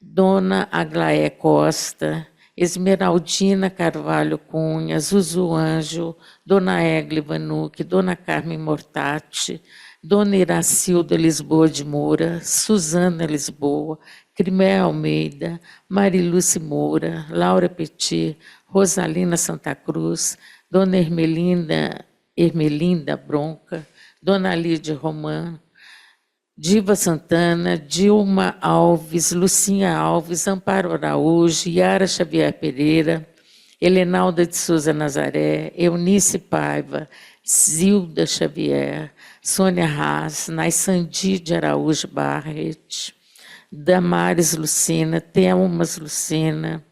Speaker 6: Dona Aglaé Costa, Esmeraldina Carvalho Cunha, Zuzu Anjo, Dona Egle Vanucci, Dona Carmen Mortati, Dona Iracilda Lisboa de Moura, Suzana Lisboa, Crimé Almeida, Mariluce Moura, Laura Petit, Rosalina Santa Cruz, Dona Ermelinda Bronca, Dona Lídia Romano, Diva Santana, Dilma Alves, Lucinha Alves, Amparo Araújo, Yara Xavier Pereira, Helenalda de Souza Nazaré, Eunice Paiva, Zilda Xavier, Sônia Haas, Naissandi de Araújo Barret, Damares Lucena, Thelmas Lucena,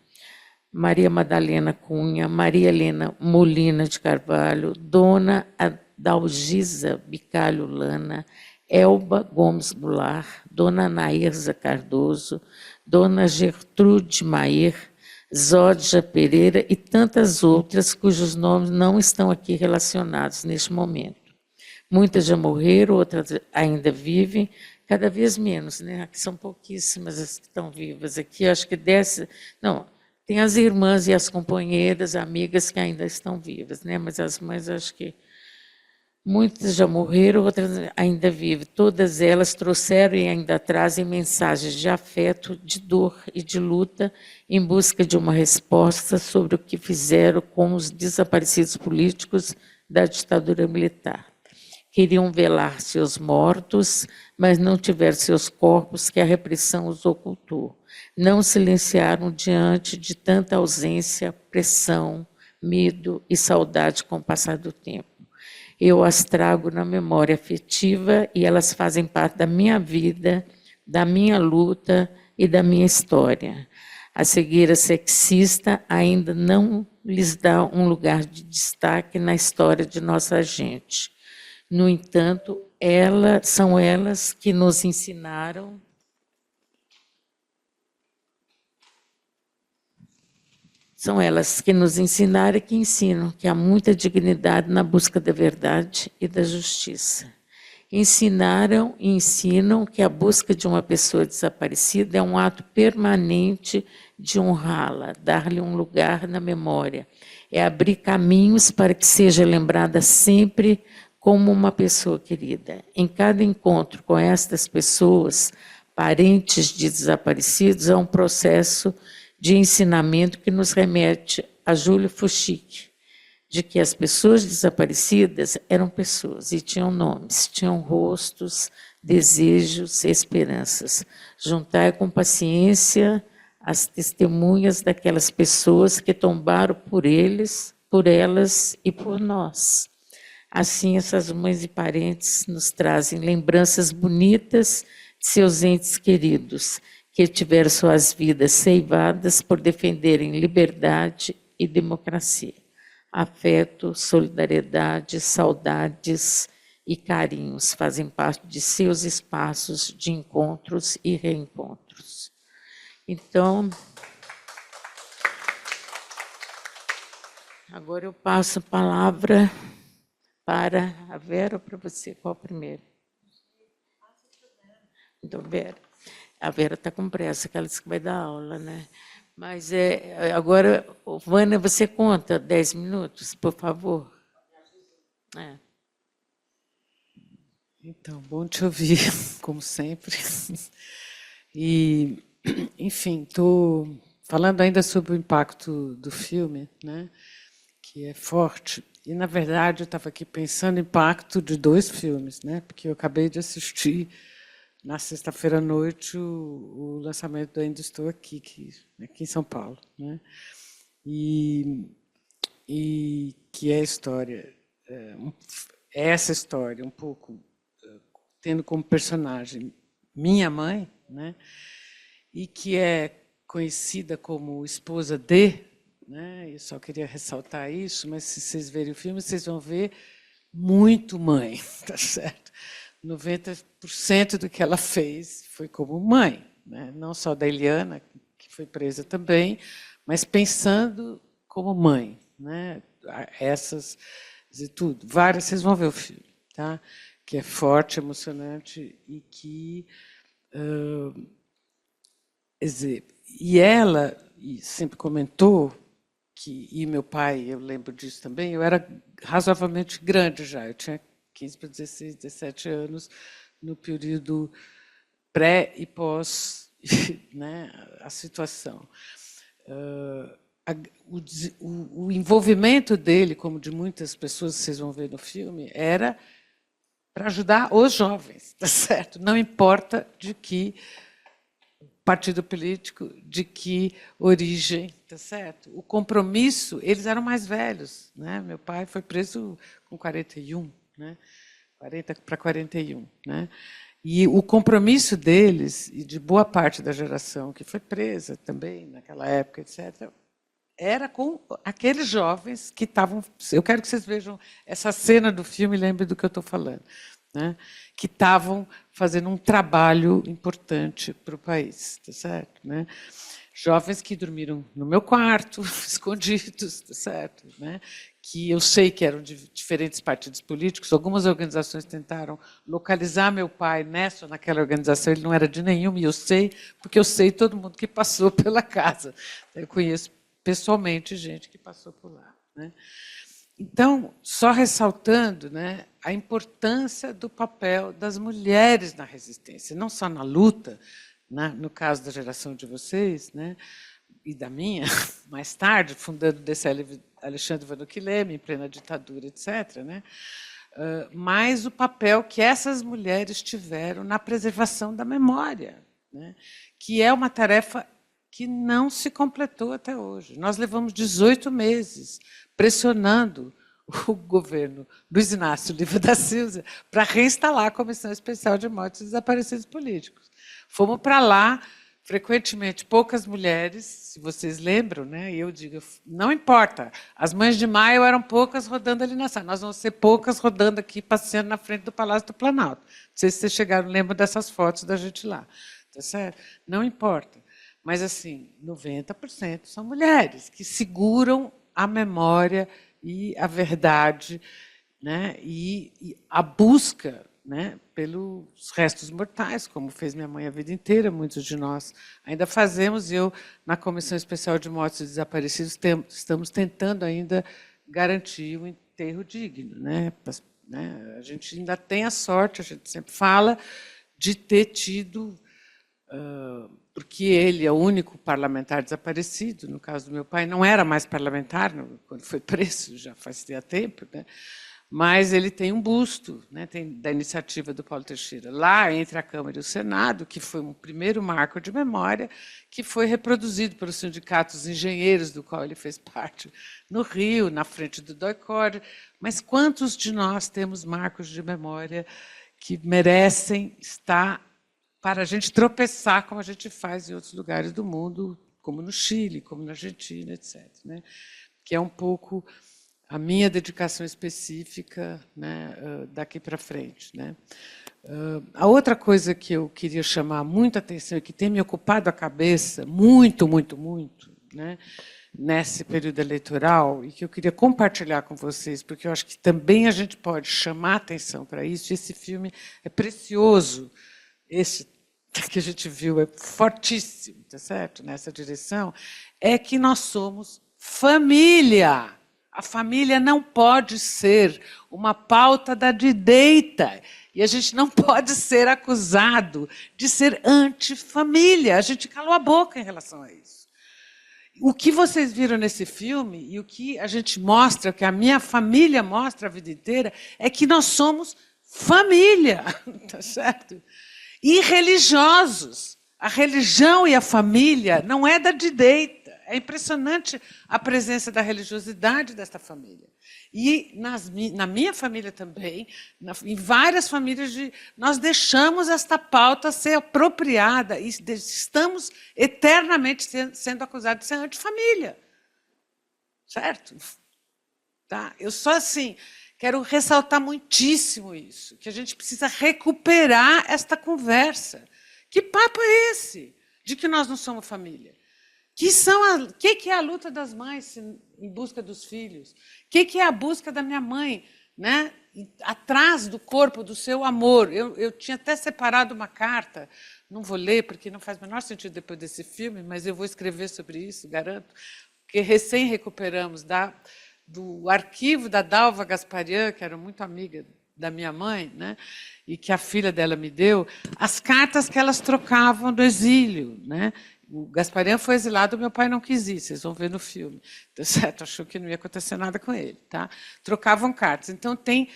Speaker 6: Maria Madalena Cunha, Maria Helena Molina de Carvalho, Dona Adalgisa Bicalho Lana, Elba Gomes Goulart, Dona Anaísa Cardoso, Dona Gertrude Maier, Zódia Pereira e tantas outras cujos nomes não estão aqui relacionados neste momento. Muitas já morreram, outras ainda vivem, cada vez menos, né? Aqui são pouquíssimas as que estão vivas. Aqui, acho que não, tem as irmãs e as companheiras, amigas que ainda estão vivas, né? Mas as mães, acho que muitas já morreram, outras ainda vivem. Todas elas trouxeram e ainda trazem mensagens de afeto, de dor e de luta em busca de uma resposta sobre o que fizeram com os desaparecidos políticos da ditadura militar. Queriam velar seus mortos, mas não tiveram seus corpos que a repressão os ocultou. Não silenciaram diante de tanta ausência, pressão, medo e saudade com o passar do tempo. Eu as trago na memória afetiva e elas fazem parte da minha vida, da minha luta e da minha história. A cegueira sexista ainda não lhes dá um lugar de destaque na história de nossa gente. No entanto, são elas que nos ensinaram e que ensinam que há muita dignidade na busca da verdade e da justiça. Ensinaram e ensinam que a busca de uma pessoa desaparecida é um ato permanente de honrá-la, dar-lhe um lugar na memória, é abrir caminhos para que seja lembrada sempre como uma pessoa querida. Em cada encontro com estas pessoas, parentes de desaparecidos, há um processo de ensinamento que nos remete a Júlio Fuchik, de que as pessoas desaparecidas eram pessoas e tinham nomes, tinham rostos, desejos, esperanças. Juntai com paciência as testemunhas daquelas pessoas que tombaram por eles, por elas e por nós. Assim, essas mães e parentes nos trazem lembranças bonitas de seus entes queridos, que tiveram suas vidas ceivadas por defenderem liberdade e democracia. Afeto, solidariedade, saudades e carinhos fazem parte de seus espaços de encontros e reencontros. Então, Agora eu passo a palavra para a Vera ou para você? Qual primeiro? Então, Vera. A Vera está com pressa, que ela disse que vai dar aula, né? Mas agora, Vânia, você conta 10 minutos, por favor? É.
Speaker 7: Então, bom te ouvir, como sempre. E, enfim, estou falando ainda sobre o impacto do filme, né, que é forte. E, na verdade, eu estava aqui pensando no impacto de 2 filmes, né, porque eu acabei de assistir, na sexta-feira à noite, o lançamento do Ainda Estou Aqui, aqui em São Paulo, né, e que é a história, essa história, um pouco tendo como personagem minha mãe, né, e que é conhecida como esposa de, né, eu só queria ressaltar isso, mas se vocês verem o filme, vocês vão ver muito mãe, tá certo? 90% do que ela fez foi como mãe, né, não só da Eliana, que foi presa também, mas pensando como mãe, né, essas e tudo. Várias, vocês vão ver o filme, tá? Que é forte, emocionante e que e ela sempre comentou que, e meu pai, eu lembro disso também, eu era razoavelmente grande já, eu tinha 15 para 16, 17 anos, no período pré e pós, né, a situação. O envolvimento dele, como de muitas pessoas que vocês vão ver no filme, era para ajudar os jovens, tá certo? Não importa de que partido político, de que origem, tá certo? O compromisso, eles eram mais velhos, né? Meu pai foi preso com 41, né? 40 para 41, né? E o compromisso deles e de boa parte da geração que foi presa também naquela época, etc., era com aqueles jovens que estavam... Eu quero que vocês vejam essa cena do filme e lembrem do que eu estou falando, né? Que estavam fazendo um trabalho importante para o país, tá certo? Né? Jovens que dormiram no meu quarto, escondidos, tá certo? Né? Que eu sei que eram de diferentes partidos políticos. Algumas organizações tentaram localizar meu pai nessa ou naquela organização. Ele não era de nenhuma, e eu sei, porque eu sei todo mundo que passou pela casa. Eu conheço pessoalmente gente que passou por lá, né? Então, só ressaltando, né, a importância do papel das mulheres na resistência, não só na luta, né, no caso da geração de vocês, né, e da minha, mais tarde, fundando o DCL Alexandre Vanucchi Leme, em plena ditadura, etc., né, mas o papel que essas mulheres tiveram na preservação da memória, né, que é uma tarefa que não se completou até hoje. Nós levamos 18 meses pressionando o governo Luiz Inácio Lula da Silva para reinstalar a Comissão Especial de Mortes e Desaparecidos Políticos. Fomos para lá, frequentemente, poucas mulheres, se vocês lembram, né? E eu digo, não importa, as mães de maio eram poucas rodando ali na sala, nós vamos ser poucas rodando aqui, passeando na frente do Palácio do Planalto. Não sei se vocês chegaram, lembram dessas fotos da gente lá. Tá certo? Não importa. Mas, assim, 90% são mulheres que seguram a memória e a verdade, né, e a busca, né, pelos restos mortais, como fez minha mãe a vida inteira, muitos de nós ainda fazemos, e eu, na Comissão Especial de Mortos e Desaparecidos, estamos tentando ainda garantir um enterro digno, né? A gente ainda tem a sorte, a gente sempre fala, de ter tido... porque ele é o único parlamentar desaparecido, no caso do meu pai, não era mais parlamentar quando foi preso, já fazia tempo, né? Mas ele tem um busto, né? Tem da iniciativa do Paulo Teixeira, lá entre a Câmara e o Senado, que foi um primeiro marco de memória, que foi reproduzido pelos sindicatos engenheiros, do qual ele fez parte, no Rio, na frente do DOI-CORE. Mas quantos de nós temos marcos de memória que merecem estar para a gente tropeçar, como a gente faz em outros lugares do mundo, como no Chile, como na Argentina, etc., né? Que é um pouco a minha dedicação específica, né, daqui para frente, né? A outra coisa que eu queria chamar muita atenção e que tem me ocupado a cabeça muito, muito, muito, né, nesse período eleitoral e que eu queria compartilhar com vocês, porque eu acho que também a gente pode chamar atenção para isso. Esse filme é precioso. Esse que a gente viu é fortíssimo, tá certo? Nessa direção, é que nós somos família. A família não pode ser uma pauta da direita. E a gente não pode ser acusado de ser antifamília. A gente calou a boca em relação a isso. O que vocês viram nesse filme e o que a gente mostra, que a minha família mostra a vida inteira, é que nós somos família, tá certo? E religiosos. A religião e a família não é da direita. É impressionante a presença da religiosidade desta família. E na minha família também, em várias famílias, nós deixamos esta pauta ser apropriada e estamos eternamente sendo acusados de ser antifamília. Certo? Tá? Eu só assim quero ressaltar muitíssimo isso, que a gente precisa recuperar esta conversa. Que papo é esse de que nós não somos família? O que é a luta das mães em busca dos filhos? O que é a busca da minha mãe, né, atrás do corpo, do seu amor? Eu tinha até separado uma carta, não vou ler, porque não faz o menor sentido depois desse filme, mas eu vou escrever sobre isso, garanto, porque recém recuperamos do arquivo da Dalva Gasparian, que era muito amiga da minha mãe, né, e que a filha dela me deu, as cartas que elas trocavam do exílio, né? O Gasparian foi exilado, meu pai não quis ir, vocês vão ver no filme. Tá certo? Achou que não ia acontecer nada com ele. Tá? Trocavam cartas. Então, tem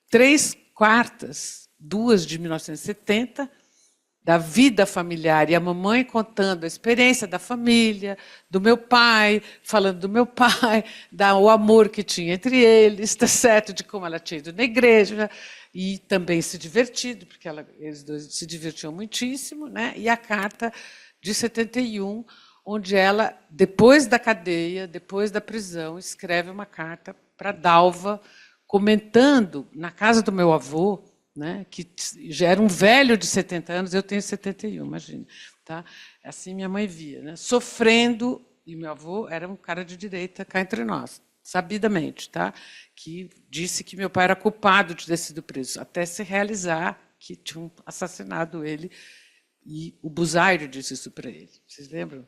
Speaker 7: 3 cartas, 2 de 1970, da vida familiar, e a mamãe contando a experiência da família, do meu pai, falando do meu pai, o amor que tinha entre eles, tá certo? De como ela tinha ido na igreja, e também se divertido, porque eles dois se divertiam muitíssimo, né? E a carta de 71, onde ela, depois da cadeia, depois da prisão, escreve uma carta para Dalva, comentando, na casa do meu avô, né, que já era um velho de 70 anos, eu tenho 71, imagina. Tá? Assim minha mãe via, né, sofrendo, e meu avô era um cara de direita cá entre nós, sabidamente, tá? Que disse que meu pai era culpado de ter sido preso, até se realizar que tinham assassinado ele. E o Buzaire disse isso para ele. Vocês lembram?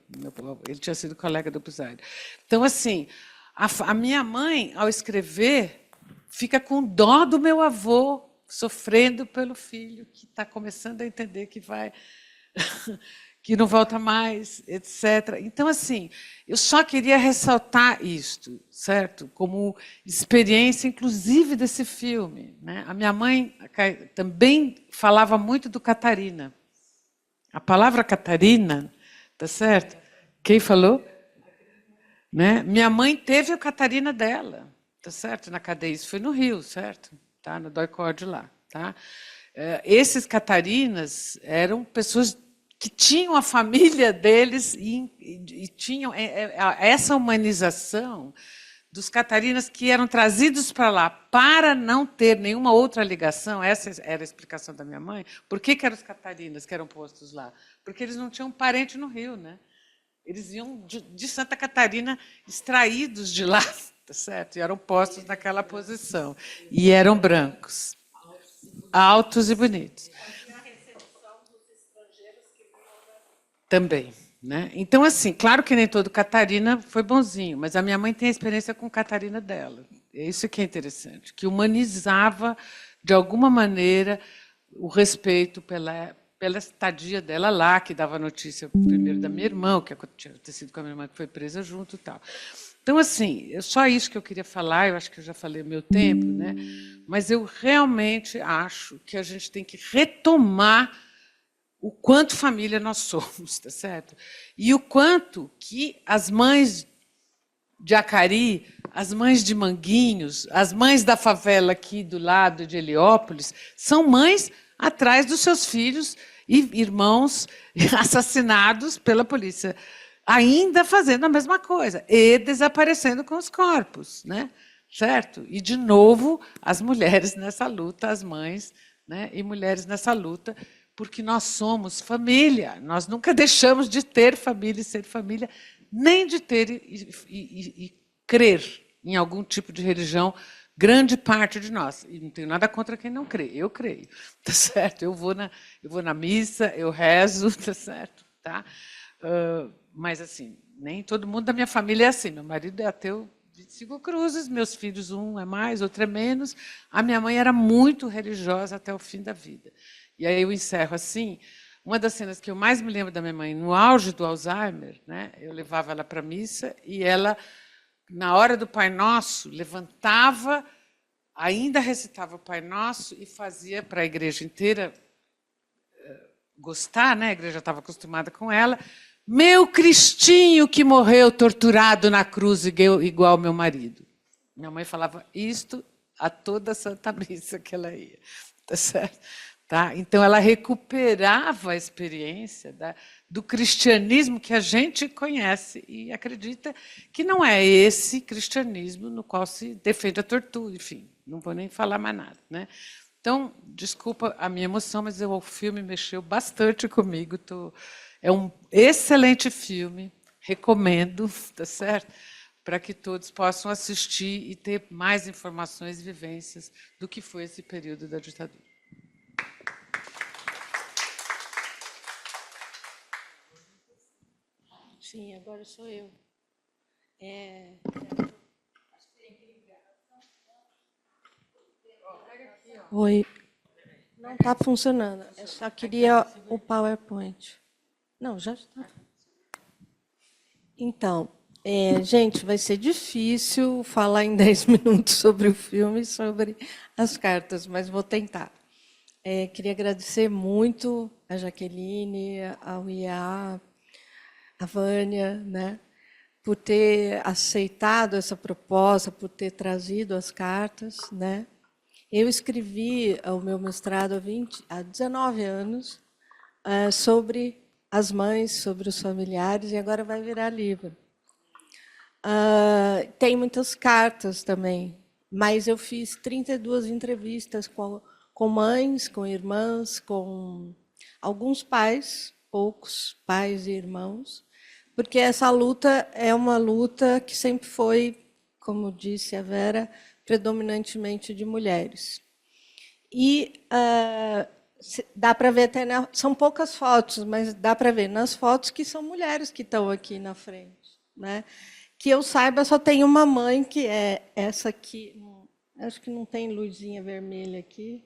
Speaker 7: Ele tinha sido colega do Buzaire. Então, assim, a minha mãe, ao escrever, fica com dó do meu avô, sofrendo pelo filho, que está começando a entender que que não volta mais, etc. Então, assim, eu só queria ressaltar isto, certo? Como experiência, inclusive, desse filme. Né? A minha mãe também falava muito do Catarina. A palavra Catarina, tá certo? Quem falou? Né? Minha mãe teve a Catarina dela, tá certo? Na cadeia, isso foi no Rio, certo? Tá? No DOI-CODE lá. Tá? Esses Catarinas eram pessoas que tinham a família deles e tinham essa humanização dos Catarinas que eram trazidos para lá para não ter nenhuma outra ligação. Essa era a explicação da minha mãe. Por que eram os Catarinas que eram postos lá? Porque eles não tinham parente no Rio, né? Eles iam de Santa Catarina extraídos de lá, tá certo? E eram postos naquela posição. E eram brancos, altos e bonitos. Também. Né? Então, assim, claro que nem todo Catarina foi bonzinho, mas a minha mãe tem a experiência com Catarina dela. É isso que é interessante, que humanizava, de alguma maneira, o respeito pela estadia dela lá, que dava notícia primeiro da minha irmã, que tinha sido com a minha irmã que foi presa junto e tal. Então, assim, é só isso que eu queria falar, eu acho que eu já falei o meu tempo, né? Mas eu realmente acho que a gente tem que retomar o quanto família nós somos, tá certo? E o quanto que as mães de Acari, as mães de Manguinhos, as mães da favela aqui do lado de Heliópolis, são mães atrás dos seus filhos e irmãos assassinados pela polícia, ainda fazendo a mesma coisa, e desaparecendo com os corpos, né? Certo? E, de novo, as mulheres nessa luta, as mães, né? E mulheres nessa luta, porque nós somos família, nós nunca deixamos de ter família e ser família nem de ter e crer em algum tipo de religião, grande parte de nós. E não tenho nada contra quem não crê, eu creio, tá certo? Eu vou na missa, eu rezo, tá certo? Tá? Mas, assim, nem todo mundo da minha família é assim. Meu marido é ateu 25 cruzes, meus filhos, um é mais, outro é menos. A minha mãe era muito religiosa até o fim da vida. E aí eu encerro assim. Uma das cenas que eu mais me lembro da minha mãe, no auge do Alzheimer, né, eu levava ela para a missa e ela, na hora do Pai Nosso, levantava, ainda recitava o Pai Nosso e fazia para a igreja inteira gostar, né? A igreja estava acostumada com ela. Meu Cristinho que morreu torturado na cruz igual meu marido. Minha mãe falava isto a toda a Santa Missa que ela ia. Tá certo? Tá? Então, ela recuperava a experiência do cristianismo que a gente conhece e acredita que não é esse cristianismo no qual se defende a tortura. Enfim, não vou nem falar mais nada. Né? Então, desculpa a minha emoção, mas o filme mexeu bastante comigo. É um excelente filme, recomendo, tá certo? Para que todos possam assistir e ter mais informações e vivências do que foi esse período da ditadura.
Speaker 8: Sim, agora sou eu. Oi. Não está funcionando. Eu só queria o PowerPoint. Não, já está. Então, gente, vai ser difícil falar em 10 minutos sobre o filme e sobre as cartas, mas vou tentar. Queria agradecer muito a Jaqueline, ao IA, a Vânia, né, por ter aceitado essa proposta, por ter trazido as cartas. Né. Eu escrevi o meu mestrado há 19 anos sobre as mães, sobre os familiares, e agora vai virar livro. Tem muitas cartas também, mas eu fiz 32 entrevistas com mães, com irmãs, com alguns pais, poucos pais e irmãos, porque essa luta é uma luta que sempre foi, como disse a Vera, predominantemente de mulheres. E dá para ver até são poucas fotos, mas dá para ver nas fotos que são mulheres que estão aqui na frente, né? Que eu saiba, só tem uma mãe, que é essa aqui, acho que não tem luzinha vermelha aqui,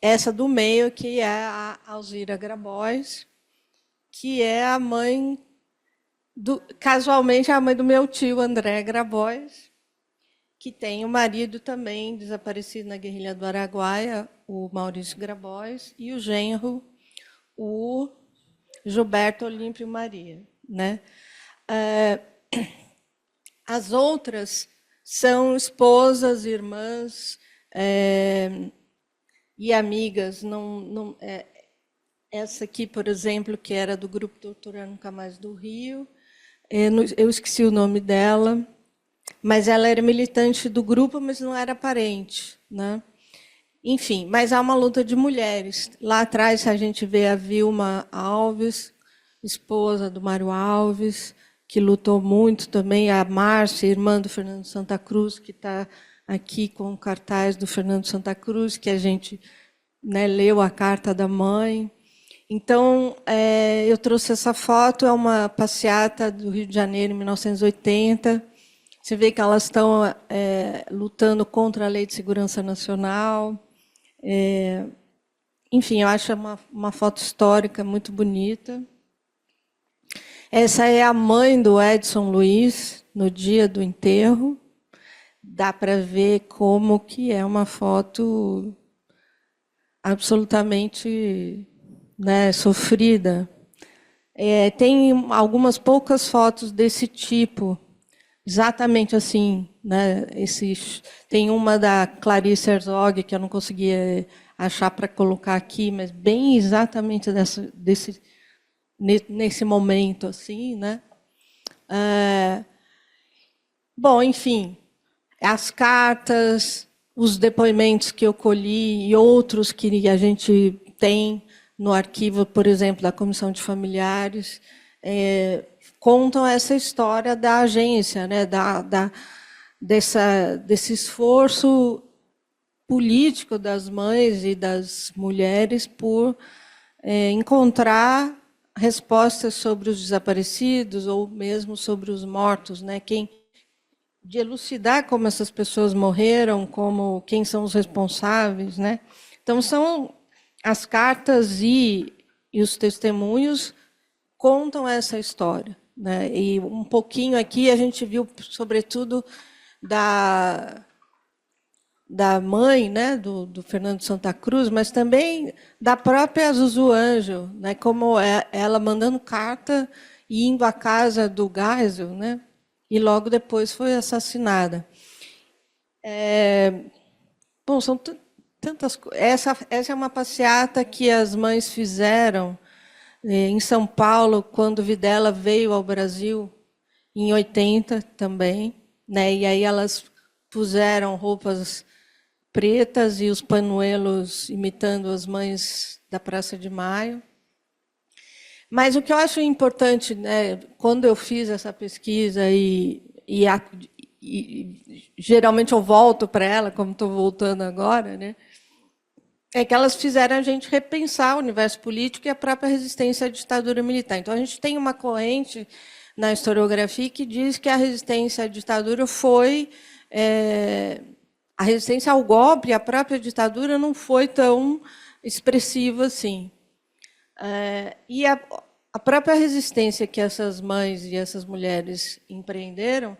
Speaker 8: essa do meio, que é a Alzira Grabois, que é a mãe, casualmente, a mãe do meu tio, André Grabois, que tem o marido também desaparecido na guerrilha do Araguaia, o Maurício Grabois, e o genro, o Gilberto Olímpio Maria. Né? As outras são esposas, irmãs e amigas. Essa aqui, por exemplo, que era do Grupo Tortura Nunca Mais do Rio, eu esqueci o nome dela, mas ela era militante do grupo, mas não era parente. Né? Enfim, mas há uma luta de mulheres. Lá atrás, a gente vê a Vilma Alves, esposa do Mário Alves, que lutou muito também, a Márcia, irmã do Fernando Santa Cruz, que está aqui com o cartaz do Fernando Santa Cruz, que a gente, né, leu a carta da mãe. Então, eu trouxe essa foto, é uma passeata do Rio de Janeiro, em 1980. Você vê que elas estão lutando contra a Lei de Segurança Nacional. Enfim, eu acho uma foto histórica muito bonita. Essa é a mãe do Edson Luiz, no dia do enterro. Dá para ver como que é uma foto absolutamente, né, sofrida. Tem algumas poucas fotos desse tipo, exatamente assim. Né, tem uma da Clarice Herzog, que eu não conseguia achar para colocar aqui, mas bem exatamente nesse momento, assim, né? Bom, enfim, as cartas, os depoimentos que eu colhi e outros que a gente tem no arquivo, por exemplo, da Comissão de Familiares, contam essa história da agência, né, desse esforço político das mães e das mulheres por encontrar respostas sobre os desaparecidos ou mesmo sobre os mortos, né? De elucidar como essas pessoas morreram, quem são os responsáveis, né? Então são as cartas e os testemunhos contam essa história, né? E um pouquinho aqui a gente viu, sobretudo, da mãe, né, do Fernando Santa Cruz, mas também da própria Zuzu Ângelo, né, como ela mandando carta e indo à casa do Geisel, né, e logo depois foi assassinada. Bom, são tantas coisas. Essa é uma passeata que as mães fizeram em São Paulo, quando Videla veio ao Brasil, em 80 também, né, e aí elas puseram roupas pretas e os panuelos imitando as mães da Praça de Maio. Mas o que eu acho importante, né, quando eu fiz essa pesquisa, e geralmente eu volto para ela, como estou voltando agora, né, é que elas fizeram a gente repensar o universo político e a própria resistência à ditadura militar. Então, a gente tem uma corrente na historiografia que diz que a resistência à ditadura foi... a resistência ao golpe, a própria ditadura, não foi tão expressiva assim. E a própria resistência que essas mães e essas mulheres empreenderam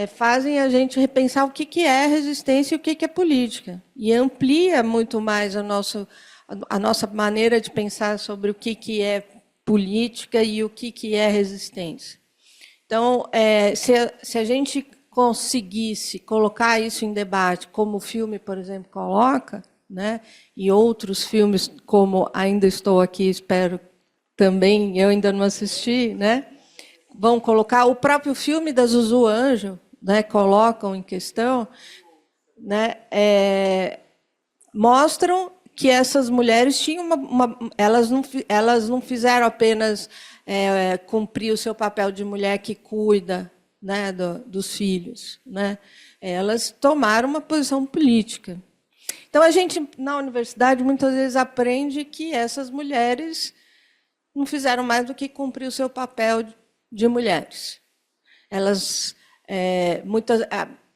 Speaker 8: fazem a gente repensar o que é resistência e o que é política. E amplia muito mais a nossa maneira de pensar sobre o que é política e o que é resistência. Então, se a gente conseguisse colocar isso em debate, como o filme, por exemplo, coloca, né, e outros filmes, como Ainda Estou Aqui, espero também, eu ainda não assisti, né, vão colocar, o próprio filme da Zuzu Ângelo, né, colocam em questão, né, mostram que essas mulheres tinham elas não fizeram apenas cumprir o seu papel de mulher que cuida, né, dos filhos, né? Elas tomaram uma posição política. Então, a gente, na universidade, muitas vezes aprende que essas mulheres não fizeram mais do que cumprir o seu papel de mulheres. Elas,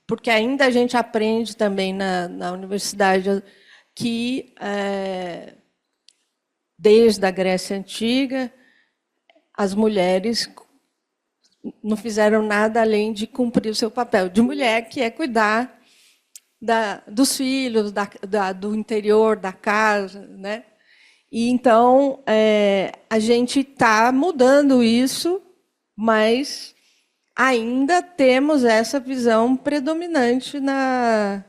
Speaker 8: porque ainda a gente aprende também na universidade que, desde a Grécia Antiga, as mulheres não fizeram nada além de cumprir o seu papel de mulher, que é cuidar dos filhos, do interior, da casa, né? E então a gente está mudando isso, mas ainda temos essa visão predominante na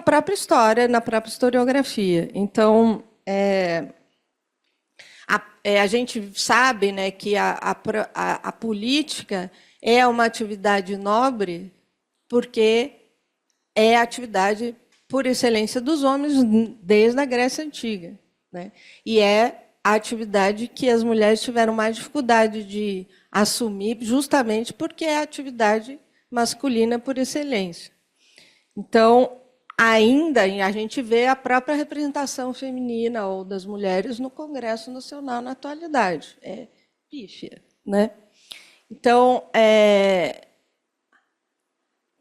Speaker 8: própria história, na própria historiografia. Então, a gente sabe, né, que a política é uma atividade nobre porque é a atividade por excelência dos homens desde a Grécia Antiga, né? E é a atividade que as mulheres tiveram mais dificuldade de assumir, justamente porque é a atividade masculina por excelência. Então, ainda a gente vê a própria representação feminina ou das mulheres no Congresso Nacional na atualidade. É pífia, né? Então,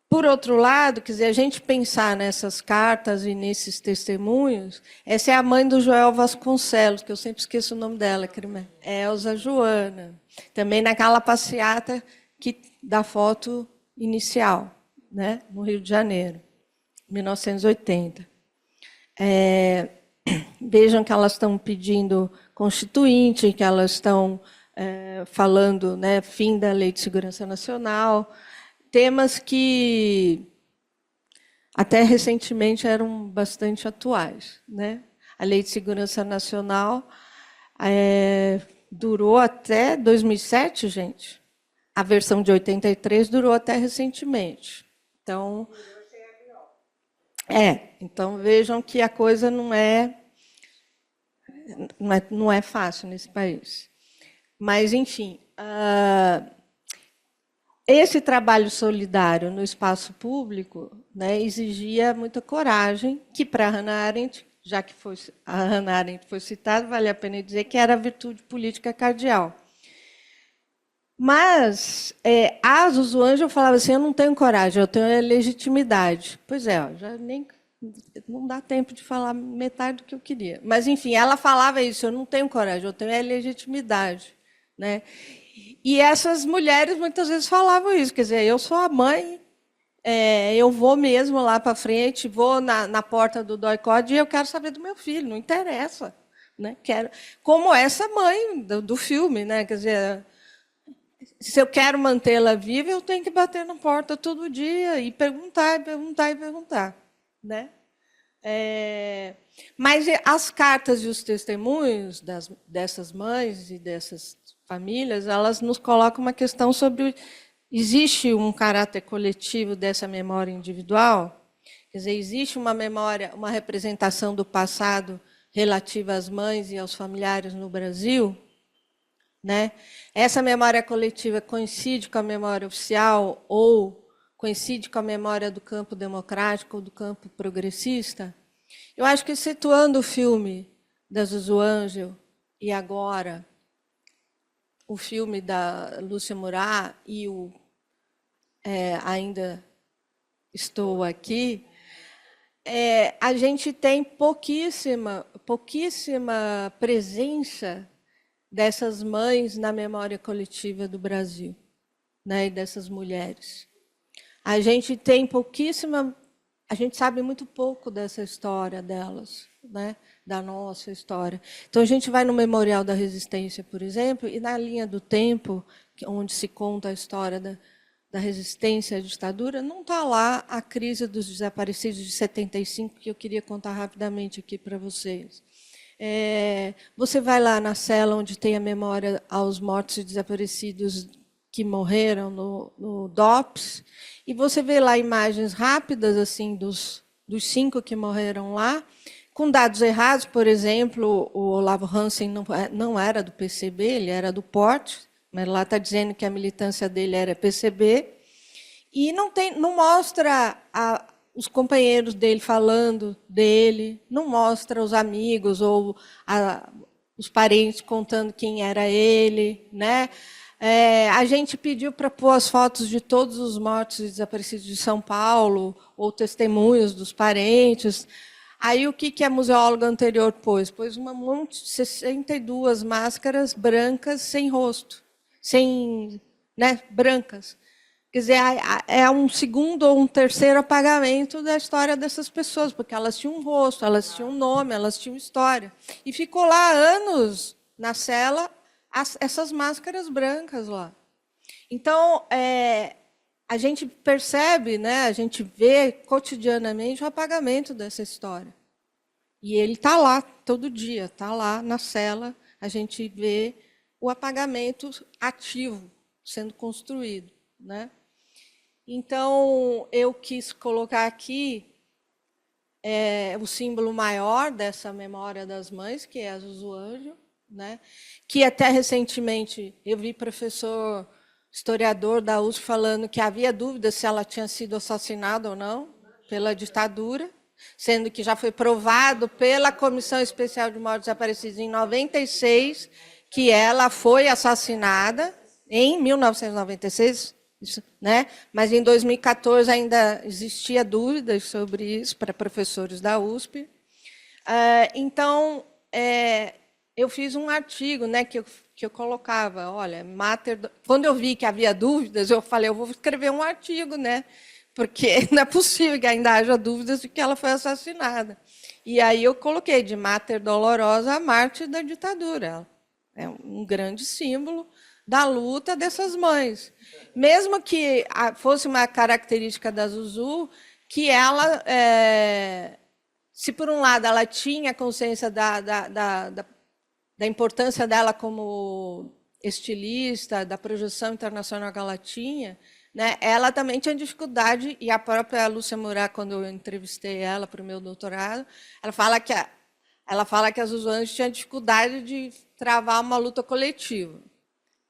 Speaker 8: por outro lado, quer dizer, a gente pensar nessas cartas e nesses testemunhos, essa é a mãe do Joel Vasconcelos, que eu sempre esqueço o nome dela, Elza Joana, também naquela passeata da foto inicial, né, no Rio de Janeiro. 1980. Vejam que elas estão pedindo constituinte, que elas estão falando, né, fim da Lei de Segurança Nacional, temas que até recentemente eram bastante atuais, né? A Lei de Segurança Nacional durou até 2007, gente. A versão de 83 durou até recentemente. Então, então vejam que a coisa não é fácil nesse país. Mas, enfim, esse trabalho solidário no espaço público, né, exigia muita coragem, que para Hannah Arendt, já que a Hannah Arendt foi citada, vale a pena dizer que era a virtude política cardeal. Mas a Zuzu Angel falava assim, eu não tenho coragem, eu tenho legitimidade. Pois é, já nem não dá tempo de falar metade do que eu queria. Mas, enfim, ela falava isso, eu não tenho coragem, eu tenho legitimidade. Né? E essas mulheres muitas vezes falavam isso, quer dizer, eu sou a mãe, eu vou mesmo lá para frente, vou na porta do DOI-CODE e eu quero saber do meu filho, não interessa. Né? Quero, como essa mãe do filme, né? Quer dizer, se eu quero mantê-la viva, eu tenho que bater na porta todo dia e perguntar, e perguntar, e perguntar. Né? Mas as cartas e os testemunhos dessas mães e dessas famílias, elas nos colocam uma questão sobre existe um caráter coletivo dessa memória individual? Quer dizer, existe uma memória, uma representação do passado relativa às mães e aos familiares no Brasil? Né? Essa memória coletiva coincide com a memória oficial ou coincide com a memória do campo democrático ou do campo progressista? Eu acho que, situando o filme da Zuzu Angel e agora o filme da Lúcia Murat e Ainda Estou Aqui, a gente tem pouquíssima presença dessas mães na memória coletiva do Brasil, né, e dessas mulheres. A gente tem pouquíssima, a gente sabe muito pouco dessa história delas, né, da nossa história. Então, a gente vai no Memorial da Resistência, por exemplo, e na linha do tempo, onde se conta a história da resistência à ditadura, não está lá a crise dos desaparecidos de 75, que eu queria contar rapidamente aqui para vocês. Você vai lá na cela onde tem a memória aos mortos e desaparecidos que morreram no DOPS, e você vê lá imagens rápidas assim dos 5 que morreram lá, com dados errados. Por exemplo, o Olavo Hansen não era do PCB, ele era do PORT, mas lá está dizendo que a militância dele era PCB, e não mostra os companheiros dele falando dele, não mostra os amigos ou os parentes contando quem era ele. Né? A gente pediu para pôr as fotos de todos os mortos e desaparecidos de São Paulo, ou testemunhos dos parentes. Aí, o que a museóloga anterior pôs? Pôs 62 máscaras brancas sem rosto, brancas. Quer dizer, é um segundo ou um terceiro apagamento da história dessas pessoas, porque elas tinham um rosto, elas tinham um nome, elas tinham história. E ficou lá anos na cela essas máscaras brancas lá. Então, a gente percebe, né, a gente vê cotidianamente o apagamento dessa história. E ele está lá todo dia, está lá na cela, a gente vê o apagamento ativo sendo construído. Né? Então, eu quis colocar aqui o símbolo maior dessa memória das mães, que é a Zuzu Angel, né? Que até recentemente eu vi professor historiador da USP falando que havia dúvida se ela tinha sido assassinada ou não pela ditadura, sendo que já foi provado pela Comissão Especial de Mortos Desaparecidos em 96 que ela foi assassinada em 1996, né? Mas em 2014 ainda existia dúvidas sobre isso para professores da USP. Então, eu fiz um artigo, né, que eu colocava, olha, quando eu vi que havia dúvidas, eu falei, eu vou escrever um artigo, né, porque não é possível que ainda haja dúvidas de que ela foi assassinada. E aí eu coloquei de Mater Dolorosa a Mártir da ditadura. É um grande símbolo da luta dessas mães. Mesmo que fosse uma característica da Zuzu, que ela, se por um lado ela tinha consciência da importância dela como estilista, da projeção internacional que ela tinha, né, ela também tinha dificuldade, e a própria Lúcia Murat, quando eu entrevistei ela para o meu doutorado, ela fala que a Zuzu Angel tinha dificuldade de travar uma luta coletiva.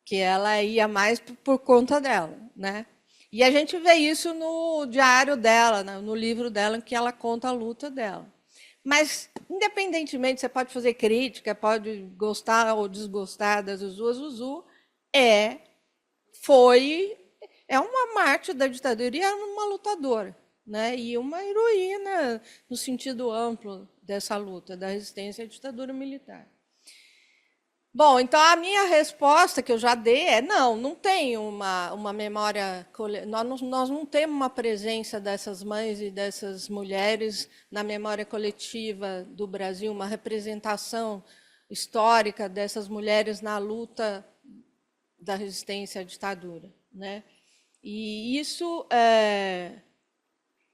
Speaker 8: que ela ia mais por conta dela, né? E a gente vê isso no diário dela, no livro dela, em que ela conta a luta dela. Mas, independentemente, você pode fazer crítica, pode gostar ou desgostar da Zuzu, a Zuzu é uma mártir da ditadura e é uma lutadora, né? E uma heroína no sentido amplo dessa luta, da resistência à ditadura militar. Bom, então a minha resposta que eu já dei é não tem uma memória, nós não temos uma presença dessas mães e dessas mulheres na memória coletiva do Brasil, uma representação histórica dessas mulheres na luta da resistência à ditadura, né? E isso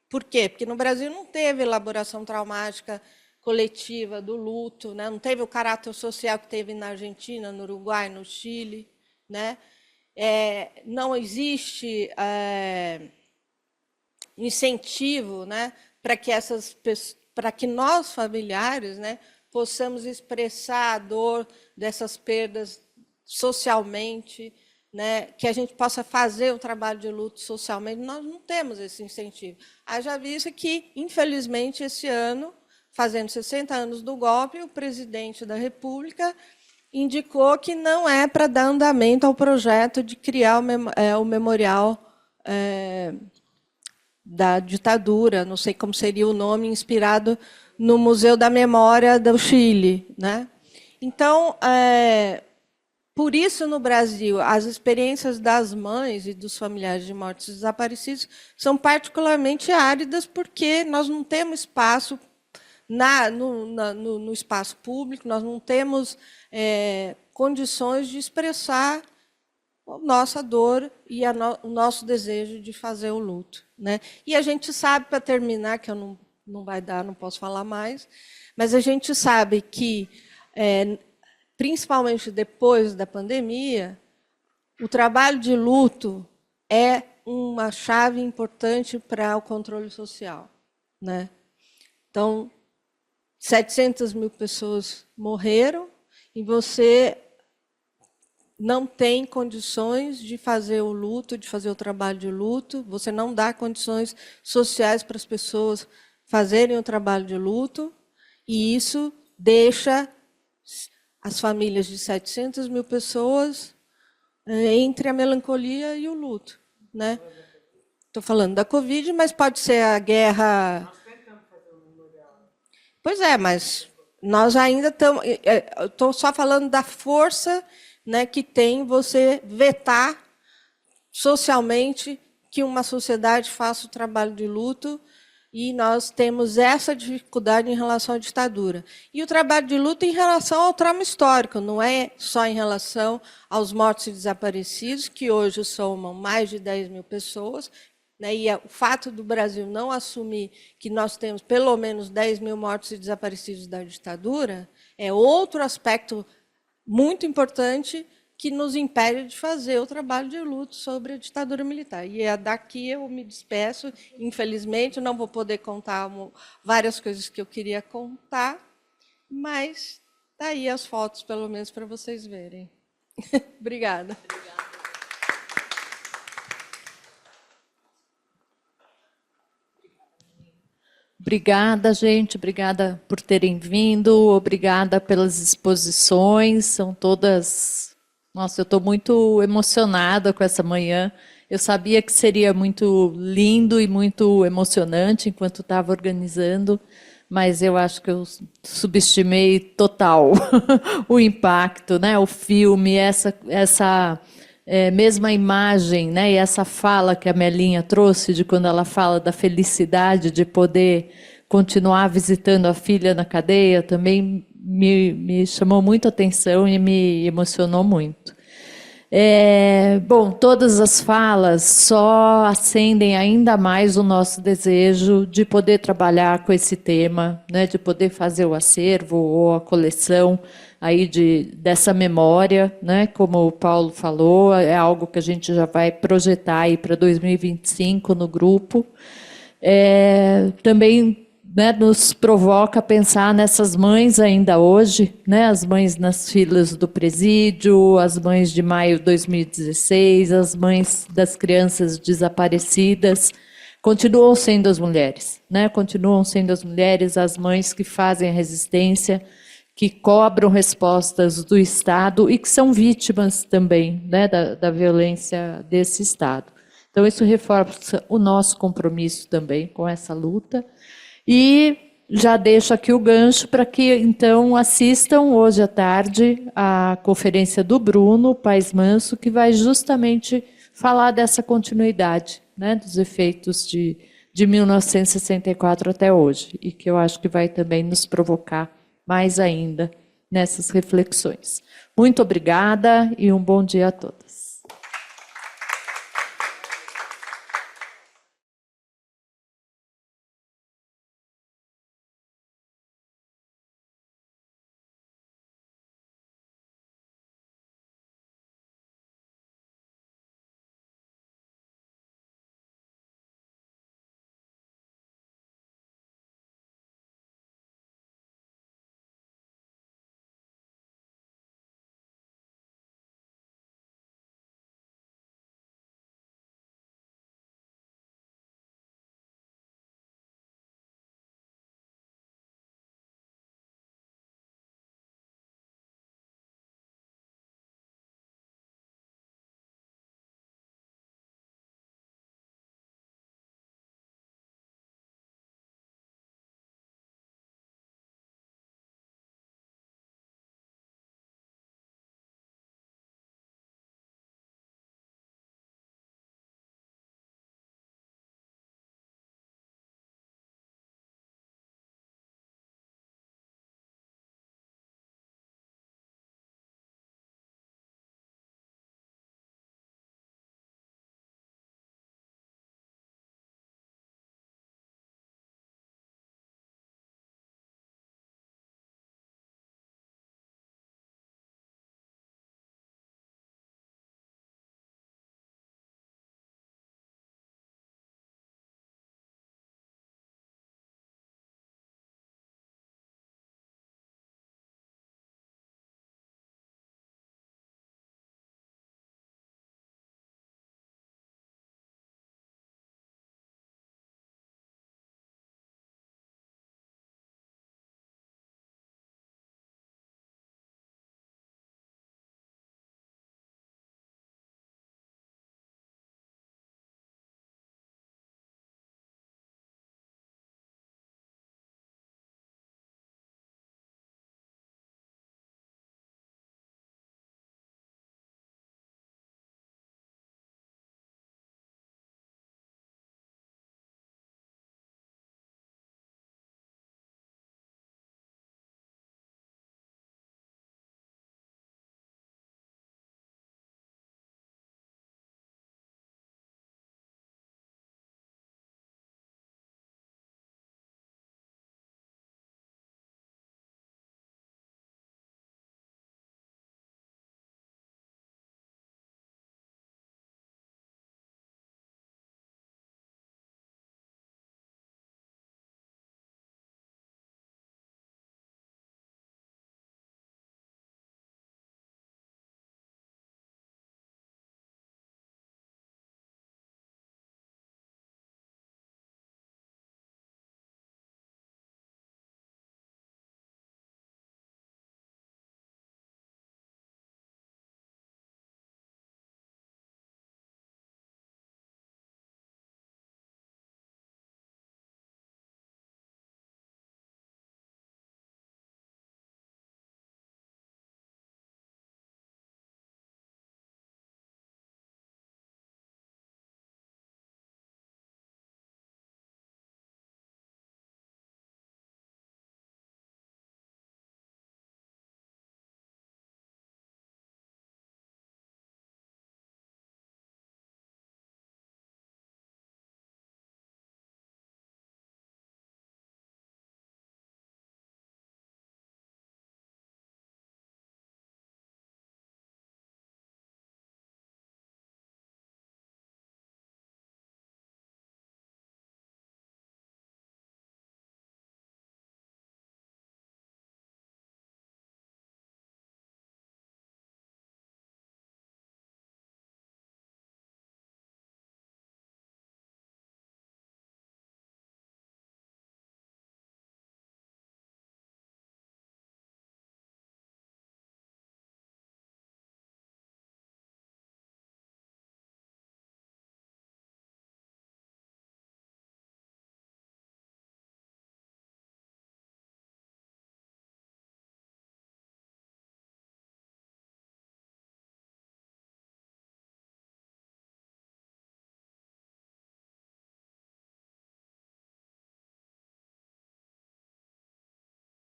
Speaker 8: por quê? Porque no Brasil não teve elaboração traumática coletiva do luto, né? Não teve o caráter social que teve na Argentina, no Uruguai, no Chile, né? Não existe incentivo, né, para que nós familiares, né, possamos expressar a dor dessas perdas socialmente, né, que a gente possa fazer o trabalho de luto socialmente. Nós não temos esse incentivo. Haja vista que, infelizmente, esse ano, fazendo 60 anos do golpe, o presidente da República indicou que não é para dar andamento ao projeto de criar o memorial da ditadura, não sei como seria o nome, inspirado no Museu da Memória do Chile, né? Então, por isso, no Brasil, as experiências das mães e dos familiares de mortos e desaparecidos são particularmente áridas, porque nós não temos espaço no espaço público, nós não temos condições de expressar a nossa dor e o nosso desejo de fazer o luto, né? E a gente sabe, para terminar, que eu não vai dar, não posso falar mais, mas a gente sabe que, principalmente depois da pandemia, o trabalho de luto é uma chave importante para o controle social, né? Então, 700 mil pessoas morreram e você não tem condições de fazer o luto, de fazer o trabalho de luto, você não dá condições sociais para as pessoas fazerem o trabalho de luto, e isso deixa as famílias de 700 mil pessoas entre a melancolia e o luto, né? Estou falando da Covid, mas pode ser a guerra. Pois é, mas nós ainda estamos... Estou só falando da força, né, que tem você vetar socialmente que uma sociedade faça o trabalho de luto, e nós temos essa dificuldade em relação à ditadura. E o trabalho de luto em relação ao trauma histórico, não é só em relação aos mortos e desaparecidos, que hoje somam mais de 10 mil pessoas, né, e o fato do Brasil não assumir que nós temos pelo menos 10 mil mortos e desaparecidos da ditadura é outro aspecto muito importante que nos impede de fazer o trabalho de luto sobre a ditadura militar. E daqui eu me despeço, infelizmente, não vou poder contar várias coisas que eu queria contar, mas está aí as fotos, pelo menos, para vocês verem. Obrigada.
Speaker 1: Obrigada, gente. Obrigada por terem vindo. Obrigada pelas exposições. São todas... Nossa, eu estou muito emocionada com essa manhã. Eu sabia que seria muito lindo e muito emocionante enquanto estava organizando, mas eu acho que eu subestimei total o impacto, né? O filme, essa mesma imagem, né? E essa fala que a Melinha trouxe, de quando ela fala da felicidade de poder continuar visitando a filha na cadeia, também me chamou muito a atenção e me emocionou muito. Bom, todas as falas só acendem ainda mais o nosso desejo de poder trabalhar com esse tema, né, de poder fazer o acervo ou a coleção aí dessa memória, né, como o Paulo falou, é algo que a gente já vai projetar aí para 2025 no grupo. Também né, nos provoca a pensar nessas mães ainda hoje, né, as mães nas filas do presídio, as mães de maio de 2016, as mães das crianças desaparecidas, continuam sendo as mulheres, né, continuam sendo as mulheres, as mães que fazem a resistência, que cobram respostas do Estado e que são vítimas também, né, da violência desse Estado. Então, isso reforça o nosso compromisso também com essa luta. E já deixo aqui o gancho para que, então, assistam hoje à tarde a conferência do Bruno Paes Manso, que vai justamente falar dessa continuidade, né, dos efeitos de 1964 até hoje, e que eu acho que vai também nos provocar mais ainda nessas reflexões. Muito obrigada e um bom dia a todas.